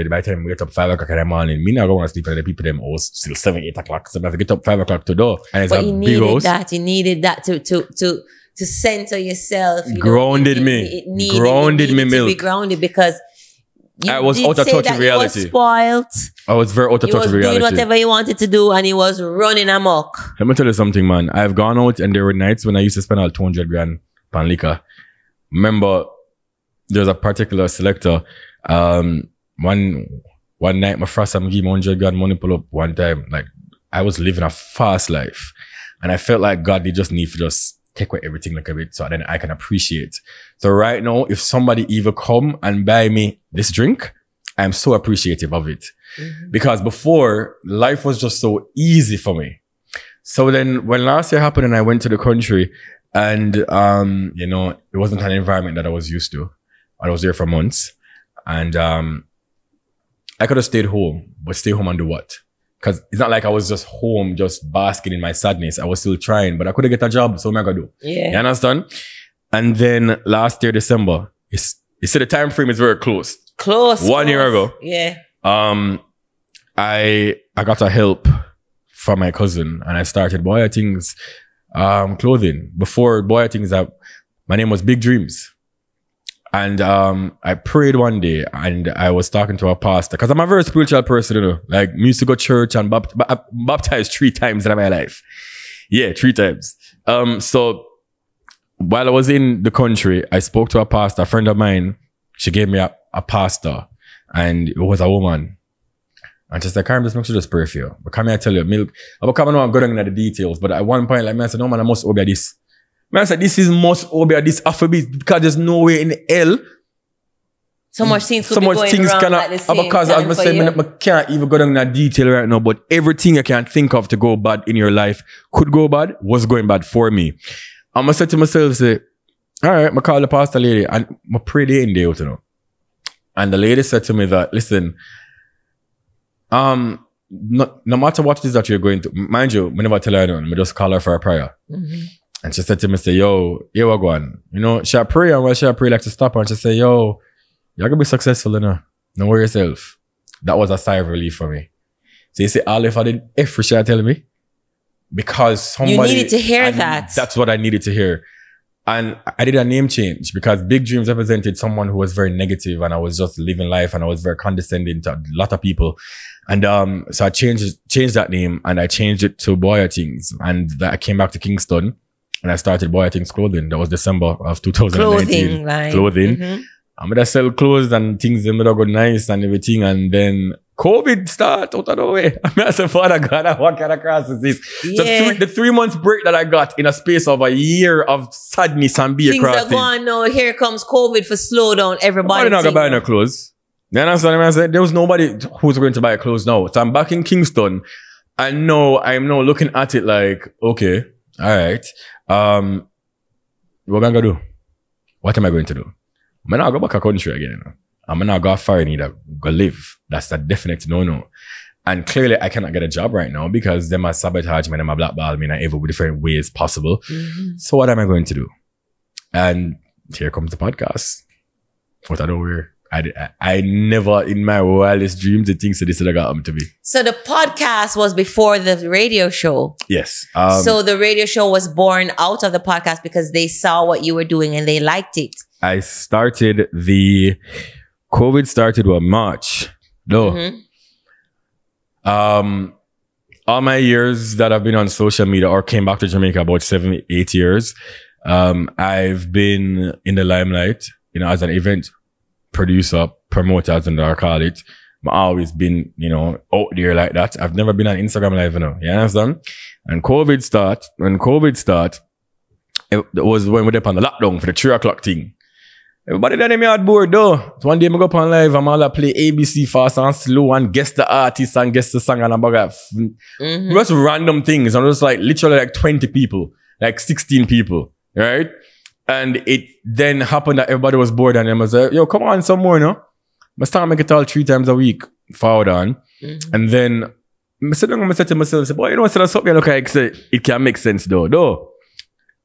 A: by the time we get up 5 o'clock in the morning, me not going to sleep, and the people them house till 7, 8 o'clock. So I have to get up 5 o'clock to do. And it's a big house. You needed that
B: to center yourself.
A: Grounded me. Grounded me, milk.
B: To be grounded because
A: I was out of touch with reality.
B: He was spoiled.
A: I was very out of touch with reality.
B: He was doing whatever he wanted to do and he was running amok.
A: Let me tell you something, man. I've gone out and there were nights when I used to spend all 200 grand on liquor. Remember, there's a particular selector. One night, my first time, I gave me 100 grand money pull up one time. Like, I was living a fast life. And I felt like God, they just need to just take away everything like a bit so then I can appreciate. So right now, if somebody even come and buy me this drink, I'm so appreciative of it. Because before, life was just so easy for me. So then when last year happened and I went to the country and, it wasn't an environment that I was used to. I was there for months and, I could have stayed home, but stay home and do what? Because it's not like I was just home, just basking in my sadness. I was still trying, but I couldn't get a job. So what am I going to do?
B: Yeah.
A: You understand? And then last year, December, you see the time frame is very close.
B: Close.
A: 1 year ago.
B: Yeah.
A: I got a help from my cousin and I started Boya Things clothing. Before Boya Things, my name was Big Dreams. And I prayed one day and I was talking to a pastor because I'm a very spiritual person, Like, me used to go to church and baptized 3 times in my life. Yeah, 3 times. So while I was in the country, I spoke to a pastor, a friend of mine. She gave me a pastor and it was a woman. And she said, Karim, just pray for you. But come here, I tell you, milk. I'm going to go into the details. But at one point, like, I said, no, man, I must obey this. I said, this is must obey this alphabet because there's no way in hell.
B: So much things could be going wrong
A: cannot,
B: at the same
A: because
B: time
A: as I say, I can't even go down that detail right now, but everything I can think of to go bad in your life could go bad, was going bad for me. I'm going to say to myself, say, all right, I call the pastor lady and I pray day in day out, And the lady said to me that, listen, no matter what it is that you're going to, mind you, I never tell her anyone, I just call her for a prayer. And she said to me, say, yo, here we go on. She pray and while she pray like to stop her and she say, yo, you're going to be successful, Don't worry yourself. That was a sigh of relief for me. So you say, all if I did every she tell me, because somebody...
B: You needed to hear that.
A: That's what I needed to hear. And I did a name change because Big Dreams represented someone who was very negative and I was just living life and I was very condescending to a lot of people. And so I changed that name and I changed it to Boya Things. And I came back to Kingston and I started Boya Things Clothing. That was December of 2019. Clothing. I'm going to sell clothes and things that go nice and everything. And then COVID started out of the way. I said, Father God, what kind of crisis is this?
B: Yeah.
A: So the 3 months break that I got in a space of a year of sadness and beer crossing.
B: Things are going now. Here comes COVID for slow down everybody.
A: I'm not going to buy no clothes. You understand what I said? There was nobody who's going to buy clothes now. So I'm back in Kingston. I'm now looking at it like, okay, all right. What am I gonna do? What am I going to do? I'm not go back to country again, you know. I'm not go foreign either. Go live. That's a definite no. And clearly I cannot get a job right now because them are sabotage me and my blackball me in every different ways possible. So what am I going to do? And here comes the podcast. What I don't wear. I never in my wildest dreams did think so this would have gotten to be.
B: So the podcast was before the radio show.
A: Yes.
B: So the radio show was born out of the podcast because they saw what you were doing and they liked it.
A: I started COVID started March. No. All my years that I've been on social media or came back to Jamaica about 7-8 years, I've been in the limelight, you know, as an event producer, promoter, as I call it. I've always been, you know, out there like that. I've never been on Instagram Live, you know. You understand? And when COVID start, it was when we were on the lockdown for the 3 o'clock thing. Everybody that me had bored though. So one day I go up on live, I'm all play ABC fast and slow and guess the artist and guess the song and about just random things. And it was like literally like 20 people, like 16 people, right? And it then happened that everybody was bored and I was like, yo, come on some more, no? I start make it all 3 times a week forward on. And then I sit down and I said to myself, boy, you know, so that's something look like it can make sense though.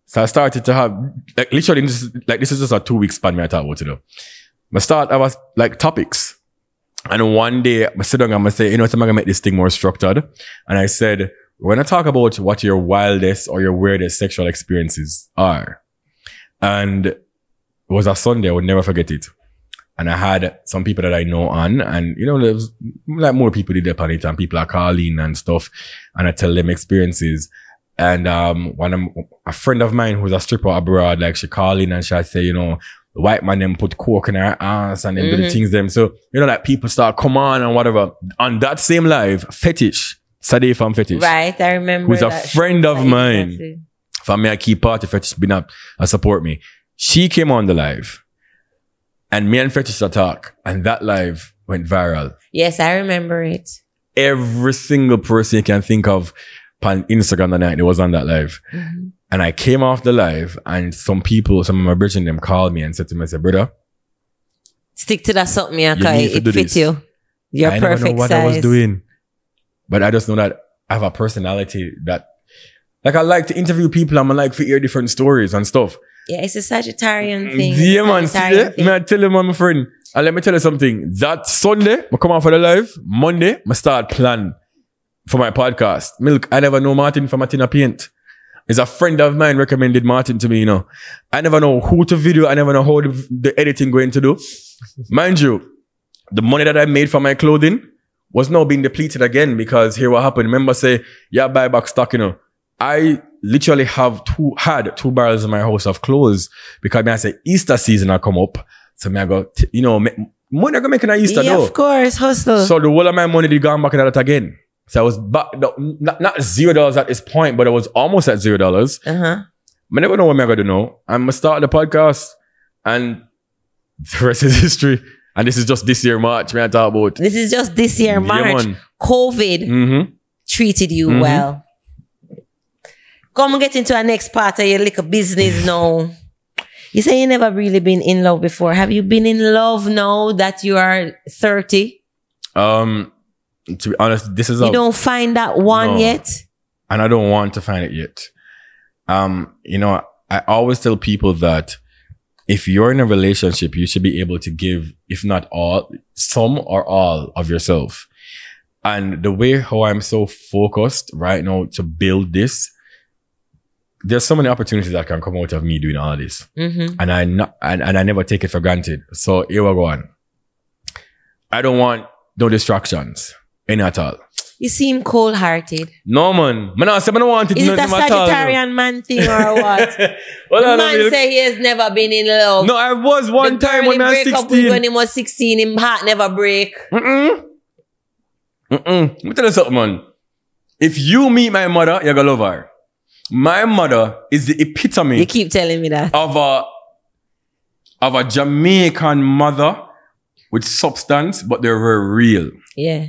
A: So I started to have, like literally, this is just a 2-week span me I thought what to do. I was like topics. And one day I sit down and I say, you know, I'm going to make this thing more structured. And I said, we're going to talk about what your wildest or your weirdest sexual experiences are. And it was a Sunday, I would never forget it. And I had some people that I know on, and you know, there was like more people did upon it, and people are calling and stuff, and I tell them experiences. And a friend of mine who's a stripper abroad, like she call in and she'd say, you know, the white man them put coke in her ass and them do the things them. So, you know, like people start come on and whatever. On that same live, Fetish, Sadie from Fetish.
B: Right, I remember.
A: Who's a friend of mine. For me, I keep party Fetish been up and support me. She came on the live. And me and Fetish talk. And that live went viral.
B: Yes, I remember it.
A: Every single person you can think of on Instagram that night, it was on that live. And I came off the live and some of my brethren them called me and said to me, I said, brother,
B: stick to that something, it fits you. You're perfect
A: never know what
B: size.
A: I was doing. But I just know that I have a personality that, like, I like to interview people and I like to hear different stories and stuff.
B: Yeah, it's a Sagittarian thing.
A: Yeah, man. See, I tell you, my friend, and let me tell you something. That Sunday, I come out for the live. Monday, I start plan for my podcast. Milk, I never know Martin from Martina Paint. It's a friend of mine recommended Martin to me, you know. I never know who to video. I never know how the editing going to do. Mind you, the money that I made for my clothing was now being depleted again because here what happened. Remember say, yeah, buy back stock, you know. I literally had 2 barrels in my house of clothes because I say Easter season I come up. So I go, you know, money I go make an Easter though.
B: Of course, hustle.
A: So the whole of my money did gone back in that again. So I was back, not $0 at this point, but I was almost at $0. I never know what I'm going to do now. I'm going to start the podcast and the rest is history. And this is just this year, March, man, I talk about.
B: This is just this year, March. Yeah, COVID treated you well. Come and get into our next part of your little business now. You say you never really been in love before. Have you been in love now that you are 30?
A: To be honest, this is
B: you don't find that one yet?
A: And I don't want to find it yet. You know, I always tell people that if you're in a relationship, you should be able to give, if not all, some or all of yourself. And the way how I'm so focused right now to build this, there's so many opportunities that can come out of me doing all this. And I never take it for granted. So here we go on. I don't want no distractions. Any at all.
B: You seem cold-hearted.
A: No, man. I don't want it.
B: Is it a Sagittarian man thing or what? The man say he has never been in love.
A: No, I was one time when I was 16.
B: When he was 16, his heart never break.
A: Let me tell you something, man. If you meet my mother, you're gonna love her. My mother is the epitome.
B: You keep telling me that.
A: Of a Jamaican mother with substance, but they're very real.
B: Yeah.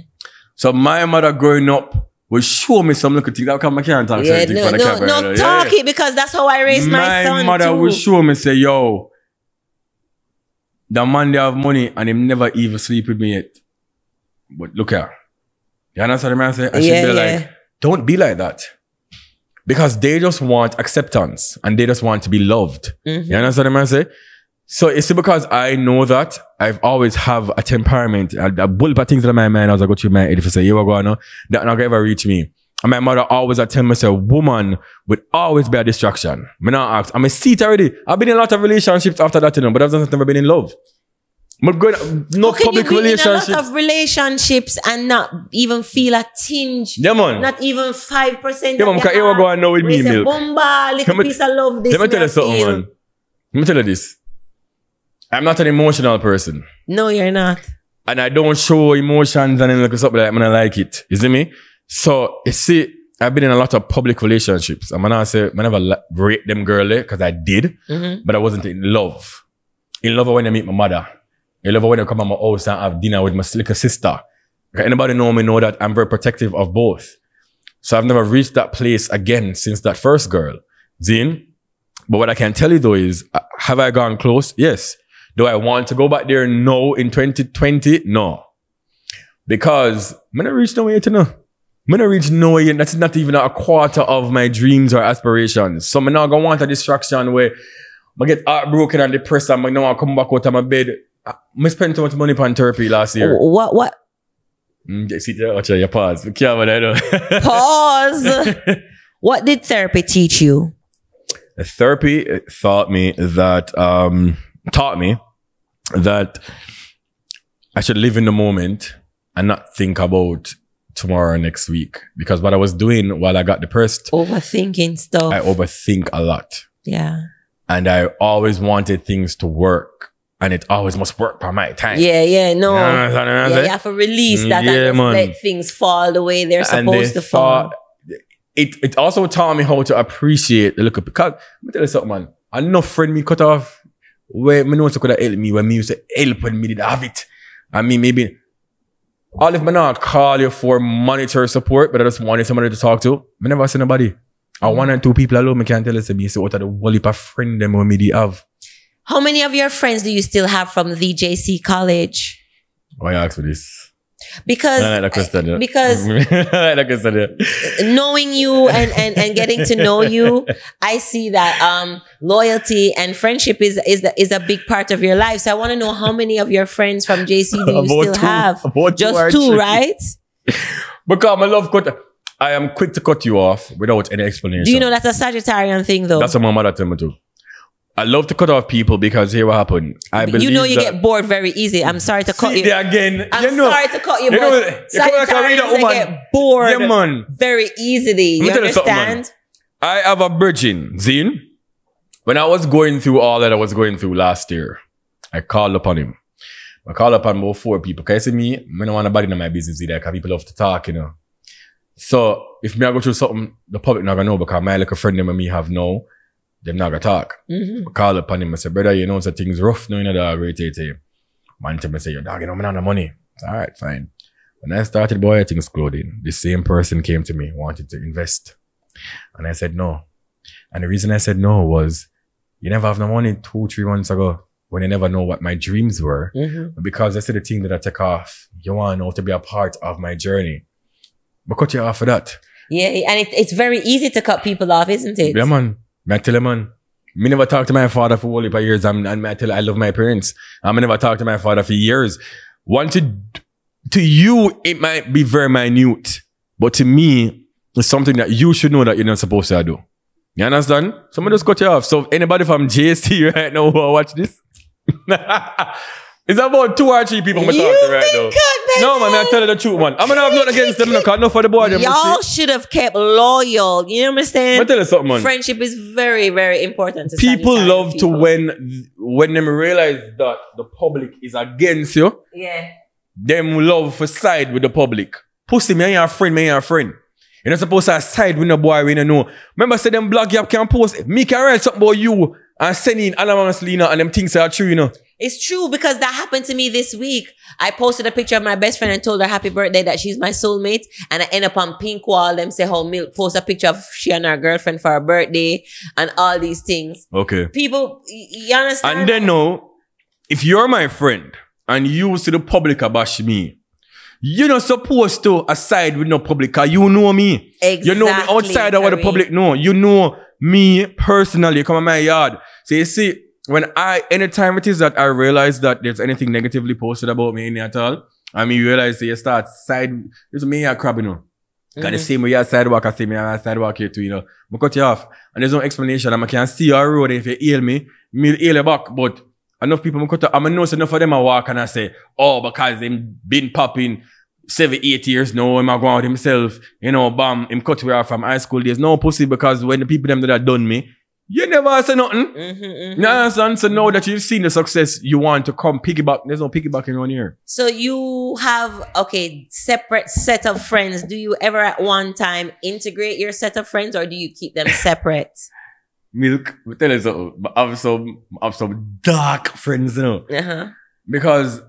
A: So my mother growing up will show me some little things. How come I can't talk certain things for the camera?
B: No, talk it because that's how I raised my son.
A: My mother will show me, say, yo, the man they have money and him never even sleep with me yet. But look here. You understand what I'm saying? I should be like, don't be like that. Because they just want acceptance and they just want to be loved. You understand what I'm saying? So it's because I know that I've always have a temperament. I bull up things in my mind as I go through my head. If I say, you are going on, that not ever reach me. And my mother always tell me, say, a woman would always be a distraction. Me not ask. I'm a seat already. I've been in a lot of relationships after that, you know, but I've never been in love. But going, no public relationships. In a lot of
B: relationships and not even feel a tinge.
A: Yeah, man.
B: Not even 5%.
A: Yeah, man, because you are going to know with me, milk.
B: Bomba, little piece of love. This
A: let me tell you something, man. Let me tell you this. I'm not an emotional person.
B: No, you're not.
A: And I don't show emotions and then look something like when I like it. You see me? So, you see, I've been in a lot of public relationships. I'm gonna say, I never rate them girly, because I did, but I wasn't in love. In love when I meet my mother. In love when I come to my house and have dinner with my little sister. Okay, anybody know me know that I'm very protective of both. So I've never reached that place again since that first girl. Zine? But what I can tell you though is, have I gone close? Yes. Do I want to go back there? No. In 2020? No. Because I'm not reach nowhere yet, you know. I'm not reach nowhere yet. That's not even a quarter of my dreams or aspirations. So I'm not going to want a distraction where I get heartbroken and depressed and I don't want to come back out of my bed. I spent too much money on therapy last year.
B: What?
A: See, you pause.
B: Pause. What did therapy teach you?
A: Therapy taught me that I should live in the moment and not think about tomorrow or next week. Because what I was doing while I got depressed,
B: overthinking stuff.
A: I overthink a lot.
B: Yeah.
A: And I always wanted things to work. And it always must work by my time.
B: Yeah, no.
A: You know
B: you have to release that and just let things fall the way they're supposed to fall.
A: It also taught me how to appreciate the look of, because let me tell you something, man. I know friend me cut off where me know so could have helped me when me used to help when me did have it. I mean, maybe all if me not call you for monetary support, but I just wanted somebody to talk to. I never see nobody. I one and two people alone, me can't tell you to me. So what are the whole heap of friend them when me did have?
B: How many of your friends do you still have from VJC college?
A: Why you ask for this?
B: Because
A: I like that question,
B: because
A: I like that question,
B: knowing you and getting to know you, I see that loyalty and friendship is a big part of your life. So I want to know how many of your friends from JC do you still have? Just two, right?
A: Because I love cut. I am quick to cut you off without any explanation.
B: Do you know that's a Sagittarian thing though?
A: That's what my mother told me too. I love to cut off people because here what happened. I believe
B: you know you get bored very easy. I'm sorry to cut you.
A: Again,
B: I'm sorry to cut you, but Sagittarians get bored very easily. You understand?
A: I have a virgin, Zine. When I was going through all that I was going through last year, I called upon him. I called upon about 4 people. Because you see me, I don't want nobody in my business either because people love to talk, you know. So if me I go through something, the public not gonna know because my little friend them and me have no. Them not gonna talk. I call upon him. I say, brother, you know, so things rough now, you know, dog, right, man, tell me, say, yo, dog, you know, I'm not the money. All right, fine. When I started Boy Things Clothing, the same person came to me, wanted to invest. And I said no. And the reason I said no was, you never have no money 2-3 months ago when you never know what my dreams were. Because I said the thing that I take off, you want to know to be a part of my journey. But cut you off for that.
B: Yeah, and it's very easy to cut people off, isn't it?
A: Yeah, man. I tell you, man, me never talk to my father for a whole years, and I tell you, I love my parents. I never talk to my father for years. To you, it might be very minute, but to me, it's something that you should know that you're not supposed to do. You understand? Someone just cut you off. So anybody from JST right now who watch this, it's about 2 or 3 people I'm talking to right now. No, man, I tell you the truth, man. I'm gonna have nothing against them, because no for the boy.
B: Y'all should have kept loyal. You understand?
A: I tell you something, man.
B: Friendship is very, very important to
A: people. Love to when them realize that the public is against you.
B: Yeah.
A: Them love for side with the public. Pussy, me and your friend, me and your friend. You're not supposed to side with no boy we don't know. Remember, say them blog you can post. Me can write something about you and send in anonymously, and them things are true, you know.
B: It's true because that happened to me this week. I posted a picture of my best friend and told her happy birthday that she's my soulmate. And I end up on Pink Wall. Them say how Milk post a picture of she and her girlfriend for her birthday and all these things.
A: Okay.
B: People, you understand?
A: And then no, if you're my friend and you see the public bash me, you're not supposed to aside with no public because you know me.
B: Exactly.
A: You know me outside of what the public know. You know me personally. You come in my yard. So you see, anytime it is that I realize that there's anything negatively posted about me in at all, I mean, you realize that you start side, it's me a crab, you know. Because the same way you sidewalk, I see me a sidewalk here too, you know. I cut you off. And there's no explanation. I can see your road, and if you heal me, me heal you back. But enough people, I know enough of them I walk and I say, oh, because them been popping 7-8 years now, him a go out himself, you know, bam, him cut me off from high school days. No pussy, because when the people them that have done me, you never say nothing. You understand? So now that you've seen the success, you want to come piggyback. There's no piggybacking around here.
B: So you have, separate set of friends. Do you ever at one time integrate your set of friends or do you keep them separate?
A: Milk, I tell you something. I have some dark friends, you know. Because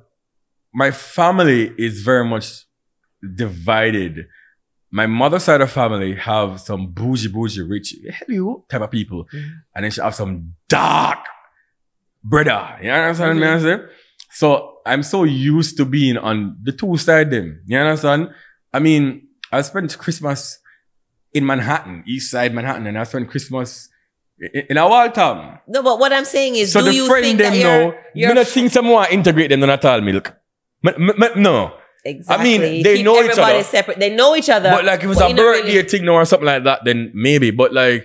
A: my family is very much divided. My mother's side of family have some bougie, rich, hello type of people. And then she have some dark brother. You understand what I'm saying? So I'm so used to being on the two sides them. You understand? I mean, I spent Christmas in Manhattan, East Side Manhattan, and I spent Christmas in a Waltham.
B: No, but what I'm saying is,
A: so
B: do
A: the
B: you
A: friend
B: think
A: them
B: that
A: you don't think someone integrate them at all, Milk? No.
B: Exactly.
A: I mean, they
B: keep
A: know each other.
B: Separate. They know each other.
A: But like if it was a birthday thing or something like that, then maybe. But like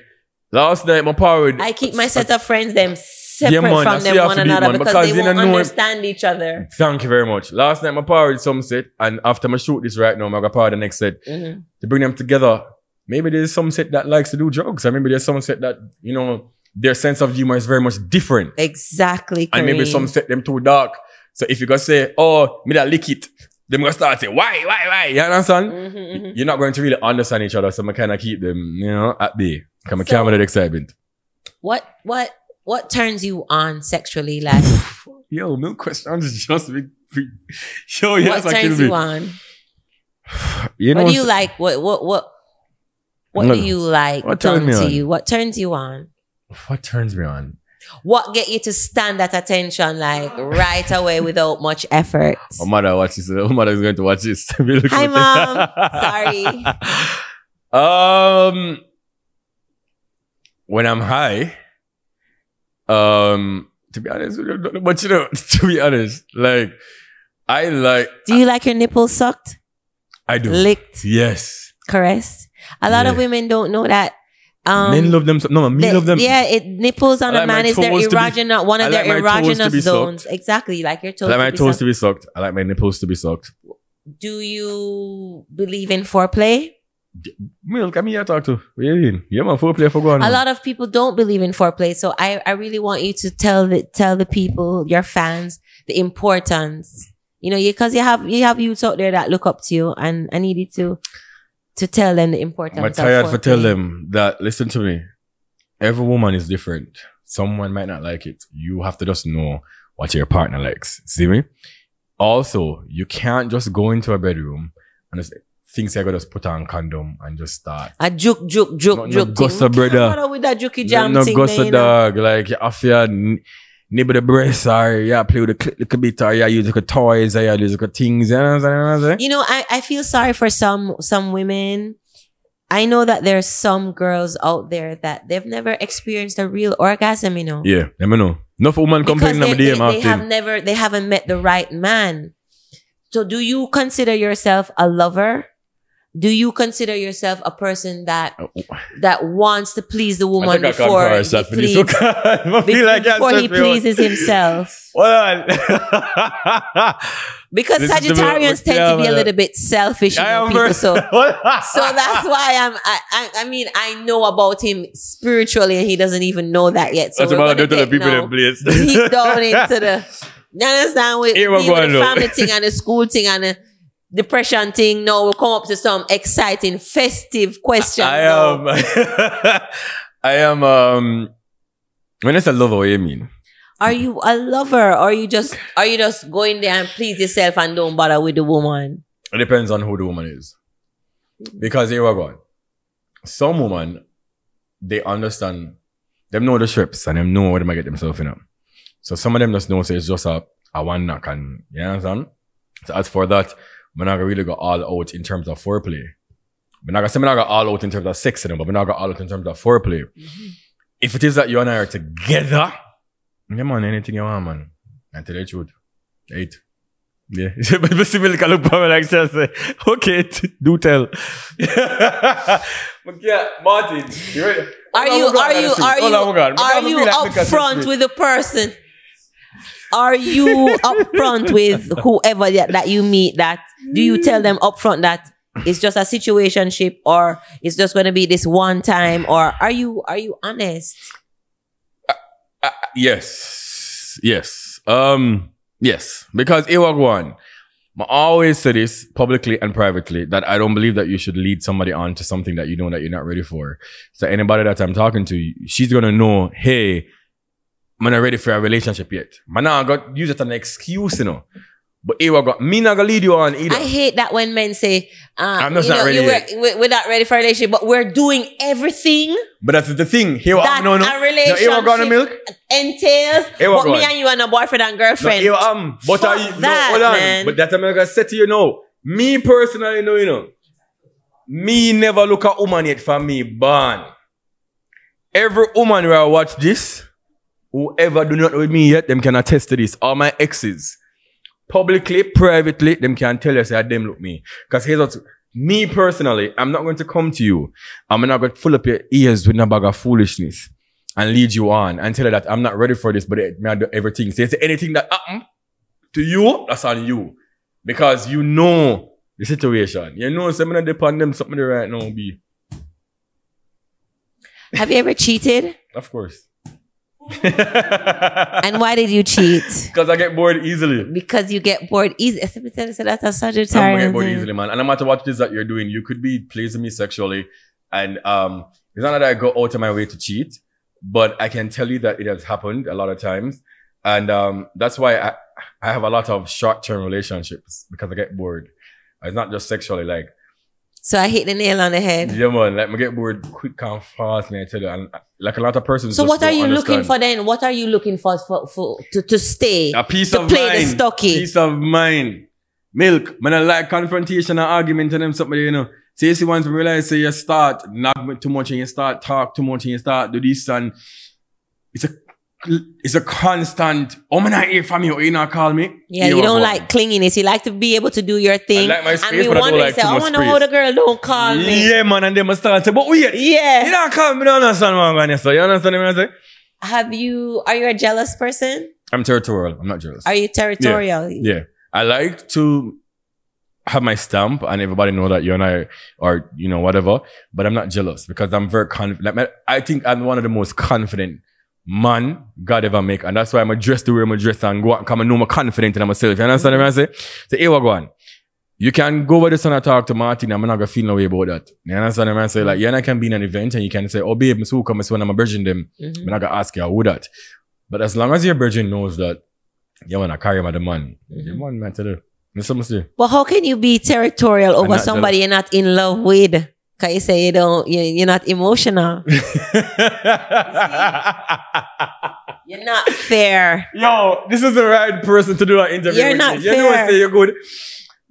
A: last night, my power.
B: I keep my set of friends them separate from them one another because they won't understand each other.
A: Thank you very much. Last night, my power did some set, and after I shoot this right now, I'm gonna power the next set to bring them together. Maybe there's some set that likes to do drugs, or maybe there's some set that their sense of humor is very much different.
B: Exactly.
A: And maybe some set them too dark. So if you go say, "Oh, me that lick it," they're going to start saying, why? You understand? You're not going to really understand each other, so I kind of keep them, at bay. Come and camera that excitement.
B: What turns you on sexually, like?
A: Yo, milk questions just big. Yo,
B: yes, what turns you on? What do you like? What do you like done to you? What turns you on?
A: What turns me on?
B: What get you to stand at attention like right away without much effort?
A: My mother watches this. My mother is going to watch this.
B: Hi, Mom. Sorry.
A: When I'm high, to be honest, but to be honest, like I like.
B: Do you like your nipples sucked?
A: I do.
B: Licked.
A: Yes.
B: Caressed. A lot of women don't know that.
A: Men love them. No, me love them.
B: Yeah, nipples on a man is their erogenous, one of their erogenous zones. Exactly, like your toes.
A: I like my toes to be sucked. I like my nipples to be sucked.
B: Do you believe in foreplay?
A: Milk, I'm here to talk to. What do you mean? Yeah, man, foreplay for going on.
B: A lot of people don't believe in foreplay, so I really want you to tell the people, your fans, the importance. Because you have youths out there that look up to you, and I need you to tell them the importance.
A: I'm tired to tell them that, listen to me, every woman is different. Someone might not like it. You have to just know what your partner likes. See me? Also, you can't just go into a bedroom and just think you're gonna just put on condom and just start.
B: A juke.
A: No gussa, brother.
B: With that jukey jam
A: no
B: thing.
A: No gussa, dog. Like, you have to nibble the breast, or play with the little bit, or use the toys, or use the things.
B: I feel sorry for some women. I know that there's some girls out there that they've never experienced a real orgasm,
A: Yeah, let me know. Enough women complaining about them.
B: They haven't met the right man. So do you consider yourself a lover? Do you consider yourself a person that wants to please the woman before he pleases himself? Because Sagittarians tend to be a little bit selfish, people. So that's why I know about him spiritually, and he doesn't even know that yet. So
A: that's about to the people in place.
B: Deep down into the, you understand, with the family thing and the school thing and the depression thing. Now we'll come up to some exciting, festive questions.
A: I am, when I say lover, what do you mean?
B: Are you a lover, or are you just going there and please yourself and don't bother with the woman?
A: It depends on who the woman is. Because here we go. Some women, they understand, them know the strips and them know where they might get themselves in. So some of them just know, say it's just a one knock, and you understand? So as for that, we're not gonna really go all out in terms of foreplay. We're not gonna go all out in terms of sex, but we're not gonna go all out in terms of foreplay. If it is that you and I are together, yeah man, anything you want, man. And tell the truth. Eight. Yeah. But Milk look at me like just say, okay, do tell. But yeah, Martin, you ready?
B: Are you upfront with the person? Are you upfront with whoever that you meet? That do you tell them upfront that it's just a situationship, or it's just going to be this one time, or are you honest?
A: Yes. Yes. Because one, I always say this publicly and privately, that I don't believe that you should lead somebody on to something that you know that you're not ready for. So anybody that I'm talking to, she's gonna know, hey, I'm not ready for a relationship yet. Man, I got use it as an excuse, you know. But me not gonna lead you on either.
B: I hate that when men say,
A: I'm just not ready yet.
B: We're not ready for a relationship, but we're doing everything.
A: But that's the thing. Here
B: that a relationship
A: Milk
B: entails. But me and you are a boyfriend and girlfriend.
A: No, but hold on. Man. But that's what I'm gonna say to you now. Me personally, you know, me never look at woman yet for me born. Every woman who I watch this, whoever do not know with me yet, them can attest to this. All my exes, publicly, privately, them can tell us that them look me. Because here's what, me personally, I'm not going to come to you. I'm not going to fill up your ears with a bag of foolishness and lead you on and tell you that I'm not ready for this, but I do everything. So anything that happen to you, that's on you. Because you know the situation. You know something depend them something right now be.
B: Have you ever cheated?
A: Of course.
B: And why did you cheat?
A: Because I get bored easily.
B: Because you get bored easily. So that's a Sagittarius.
A: I get bored easily, man. And no matter what it is that you're doing, you could be pleasing me sexually. And it's not that I go out of my way to cheat, but I can tell you that it has happened a lot of times. And that's why I have a lot of short-term relationships, because I get bored. It's not just sexually, like.
B: So I hit the nail on the head.
A: Yeah, man. Like, I get bored quick and fast, man. I tell you. And like a lot of persons.
B: So what are you looking for then? What are you looking for to stay?
A: A peace
B: of mind. To play the stocky.
A: Peace of mind. Milk. Man, I like confrontation and argument and them something, you know. So you see, once you realize, say you start knock too much and you start talk too much and you start do this, and it's a constant, oh, man, I hear from you, you not call me.
B: Yeah, you don't like clinginess. You like to be able to do your thing.
A: I like my space,
B: and we
A: but
B: wonder,
A: I don't like
B: say,
A: too
B: I
A: much
B: wonder how the girl don't call me.
A: Yeah, man, and they must start say, but wait,
B: yeah,
A: you don't call me, don't understand what I'm going to say. You understand what I'm saying?
B: Are you a jealous person?
A: I'm territorial. I'm not jealous.
B: Are you territorial?
A: Yeah. I like to have my stamp and everybody know that you and I are, you know, whatever, but I'm not jealous because I'm very confident. Like, I think I'm one of the most confident man God ever make, and that's why I'm dressed the way I'm dressed and go out and come and know I'm confident in myself. You understand what I'm saying? So here we go on. You can go over this and talk to Martin, I'm not gonna feel no way about that. You understand what I'm saying? Like, you and I can be in an event and you can say, oh babe, so come when I'm a virgin them. I'm not gonna ask you who that. But as long as your virgin knows that you wanna carry him at the man, you want man to do.
B: Well, how can you be territorial over somebody you're not in love with? Can you say you're not emotional? You're not fair.
A: Yo, this is the right person to do an interview.
B: You're not fair.
A: You know what, say you're good.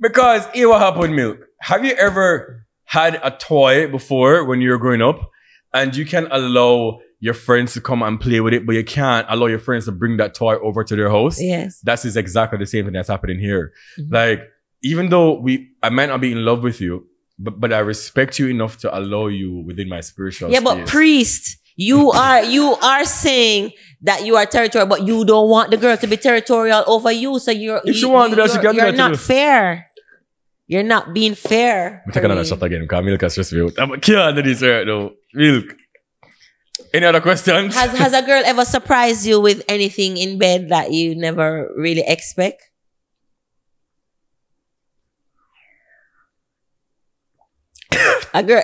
A: Because here what happened, Milk. Have you ever had a toy before when you were growing up and you can allow your friends to come and play with it, but you can't allow your friends to bring that toy over to their house?
B: Yes.
A: That is exactly the same thing that's happening here. Like, even though I might not be in love with you, but I respect you enough to allow you within my spiritual space.
B: But priest, you are saying that you are territorial, but you don't want the girl to be territorial over you. So you're not fair. You're not being fair.
A: I'm taking another shot again because Milk has stressed me out. I'm killing this right now. Milk. Any other questions?
B: Has a girl ever surprised you with anything in bed that you never really expect? A girl,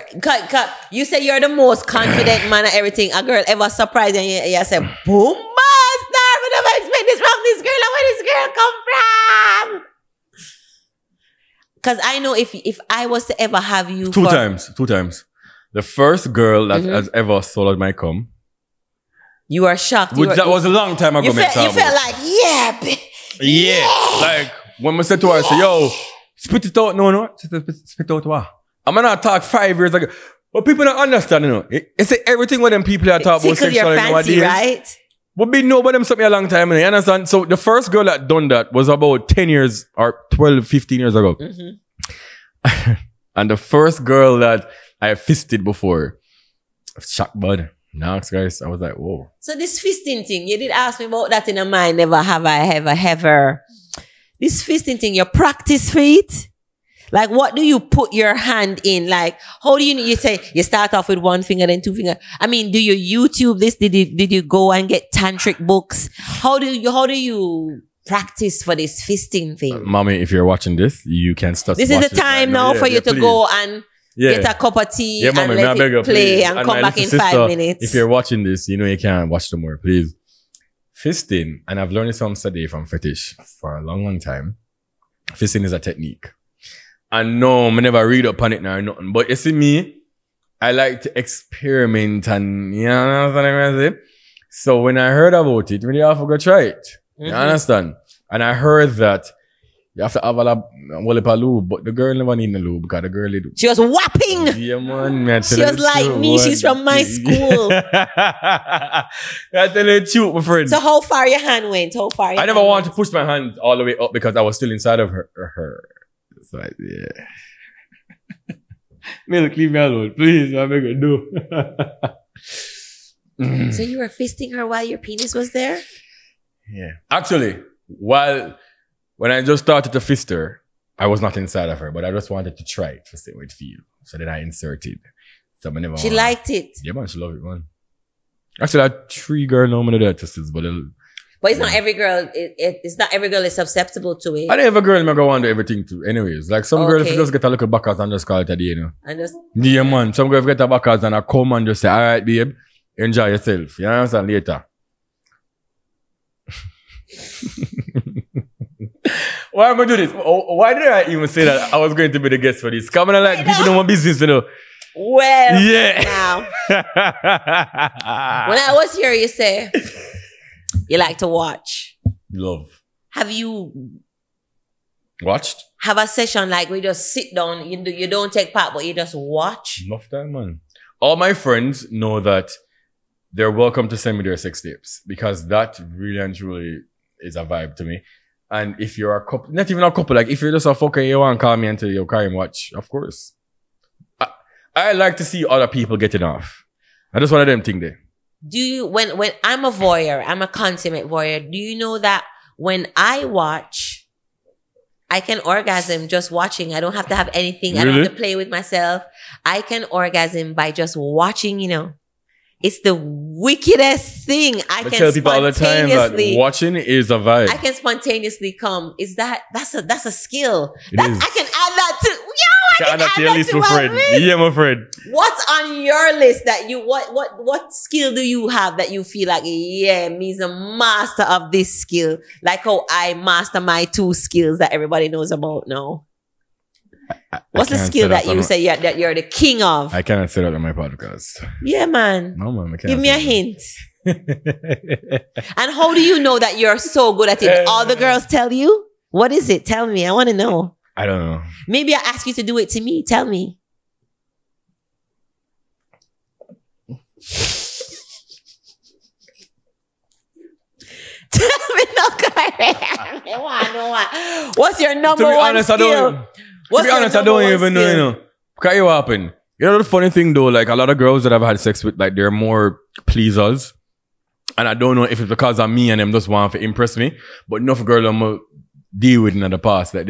B: you said you're the most confident man at everything. A girl ever surprised you and you say, boom, master, girl come from? Because I know if I was to ever have you
A: two times. The first girl that has ever swallowed my cum.
B: You are shocked.
A: That was a long time ago.
B: You felt like,
A: yeah. Like when I said to her, I said, yo, spit it out. No. Spit out what? I'm gonna talk 5 years ago. But people don't understand, you know. It's everything when them people that talk about sexuality nowadays.
B: Right?
A: But we know about them something a long time, you understand? So the first girl that done that was about 10 years or 12, 15 years ago. And the first girl that I fisted before, shocked bud. Now, guys, I was like, whoa.
B: So this fisting thing, you did ask me about that in a mind. Never have I ever. This fisting thing, you practice for it? Like, what do you put your hand in? Like, how do you say, you start off with one finger, then two fingers? I mean, do you YouTube this? Did you go and get tantric books? How do you practice for this fisting thing?
A: Mommy, if you're watching this, you can start.
B: This is the time now for you to go and get a cup of tea and
A: mommy,
B: let it play and come back in
A: sister,
B: 5 minutes.
A: If you're watching this, you know you can't watch no more, please. Fisting, and I've learned this from Sadie from Fetish for a long time. Fisting is a technique. And no, I never read up on it now or nothing. But you see me, I like to experiment and, you know what I'm saying? So when I heard about it, really have to go try it. You understand? And I heard that you have to have a lube, but the girl never need a lube because the girl did.
B: She was whopping.
A: Yeah, man.
B: She was like me. She's from my school.
A: I tell you the truth, my friend.
B: So how far your hand went? I
A: never wanted to push my hand all the way up because I was still inside of her. So yeah. Milk, leave me alone, please. I'm gonna do.
B: So you were fisting her while your penis was there?
A: Yeah. Actually, when I just started to fist her, I was not inside of her, but I just wanted to try it to see how it feel. So then I inserted. So she
B: liked it.
A: Yeah, man, she loved it, man. Actually, I had 3 girls now that are tested,
B: but it's not every girl. It's not every girl is susceptible to it.
A: I don't have a girl I'm gonna want to do everything to. Anyways, like some girls just get a little backers and just call it a day, you know. Yeah, man. Some girls get a backers and I come and just say, all right, babe, enjoy yourself. You understand? Later. Why am I doing this? Why did I even say that I was going to be the guest for this? Come on, like people know my business, you know.
B: Well,
A: yeah.
B: Now, when I was here, you say you like to watch.
A: Love.
B: Have you
A: watched?
B: Have a session like we just sit down. You don't take part, but you just watch.
A: Enough time, man. All my friends know that they're welcome to send me their sex tapes because that really and truly is a vibe to me. And if you're a couple, not even a couple, like if you're just a fucker, you want to call me until you carry and watch, of course. I like to see other people getting off. I just one of them thing there.
B: Do you, when I'm a voyeur, I'm a consummate voyeur, do you know that when I watch, I can orgasm just watching. I don't have to have anything. Really? I don't have to play with myself. I can orgasm by just watching, you know. It's the wickedest thing. I tell people all the time that
A: watching is a vibe.
B: I can spontaneously come. That's a skill.
A: I can
B: add that to I can add that to
A: my list. Yeah, my friend.
B: What's on your list that you what skill do you have that you feel like, yeah, me's a master of this skill? Like how I master my 2 skills that everybody knows about now. What's the skill that you say that you're the king of?
A: I cannot say that on my podcast.
B: Yeah, man.
A: No, man.
B: Give me a hint. And how do you know that you're so good at it? All the girls tell you? What is it? Tell me. I want to know.
A: I don't know.
B: Maybe I ask you to do it to me. Tell me. Tell me, no, what's your number one skill?
A: To be honest, I don't even know, you know. Because what happened? You know the funny thing though, like a lot of girls that I've had sex with, like they're more pleasers. And I don't know if it's because of me and them just want to impress me. But enough girls I'm deal with in the past, like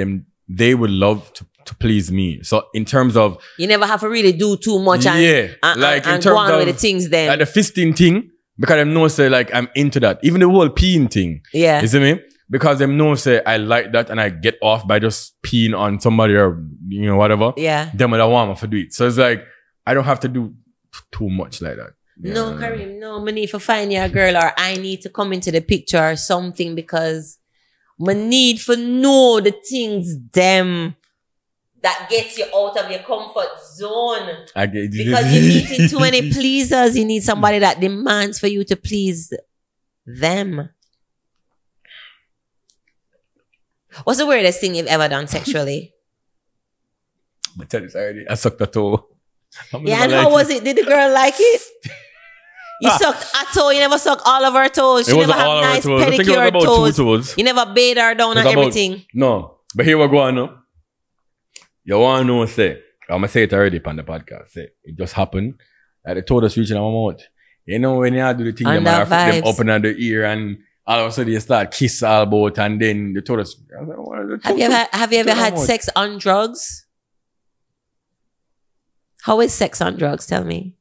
A: they would love to please me. So in terms of...
B: You never have to really do too much and
A: like in
B: terms
A: go on
B: of, with the things then.
A: Like the fisting thing, because them know say like I'm into that. Even the whole peeing thing.
B: Yeah.
A: You see me? Because them know say I like that and I get off by just peeing on somebody or, you know, whatever.
B: Yeah.
A: Them would want me to do it. So it's like, I don't have to do too much like that.
B: No, Kareem, no. I need to find you a girl or I need to come into the picture or something because I need for know the things them that gets you out of your comfort zone. Because you're meeting too many pleasers. You need somebody that demands for you to please them. What's the weirdest thing you've ever done sexually?
A: I tell you already. I sucked a toe.
B: Yeah, and how was it? Did the girl like it? You sucked a toe. You never sucked all of her toes. She never had nice pedicure toes. You never bathed her down and everything.
A: No. But here we go on now. You want to know, say, I'm going to say it already on the podcast. Say, it just happened. Like the toe just reaching my mouth. You know, when you do the thing, them up in the ear and all of a sudden you start kiss all about and then the toe just...
B: Have you ever had sex on drugs? How is sex on drugs? Tell me.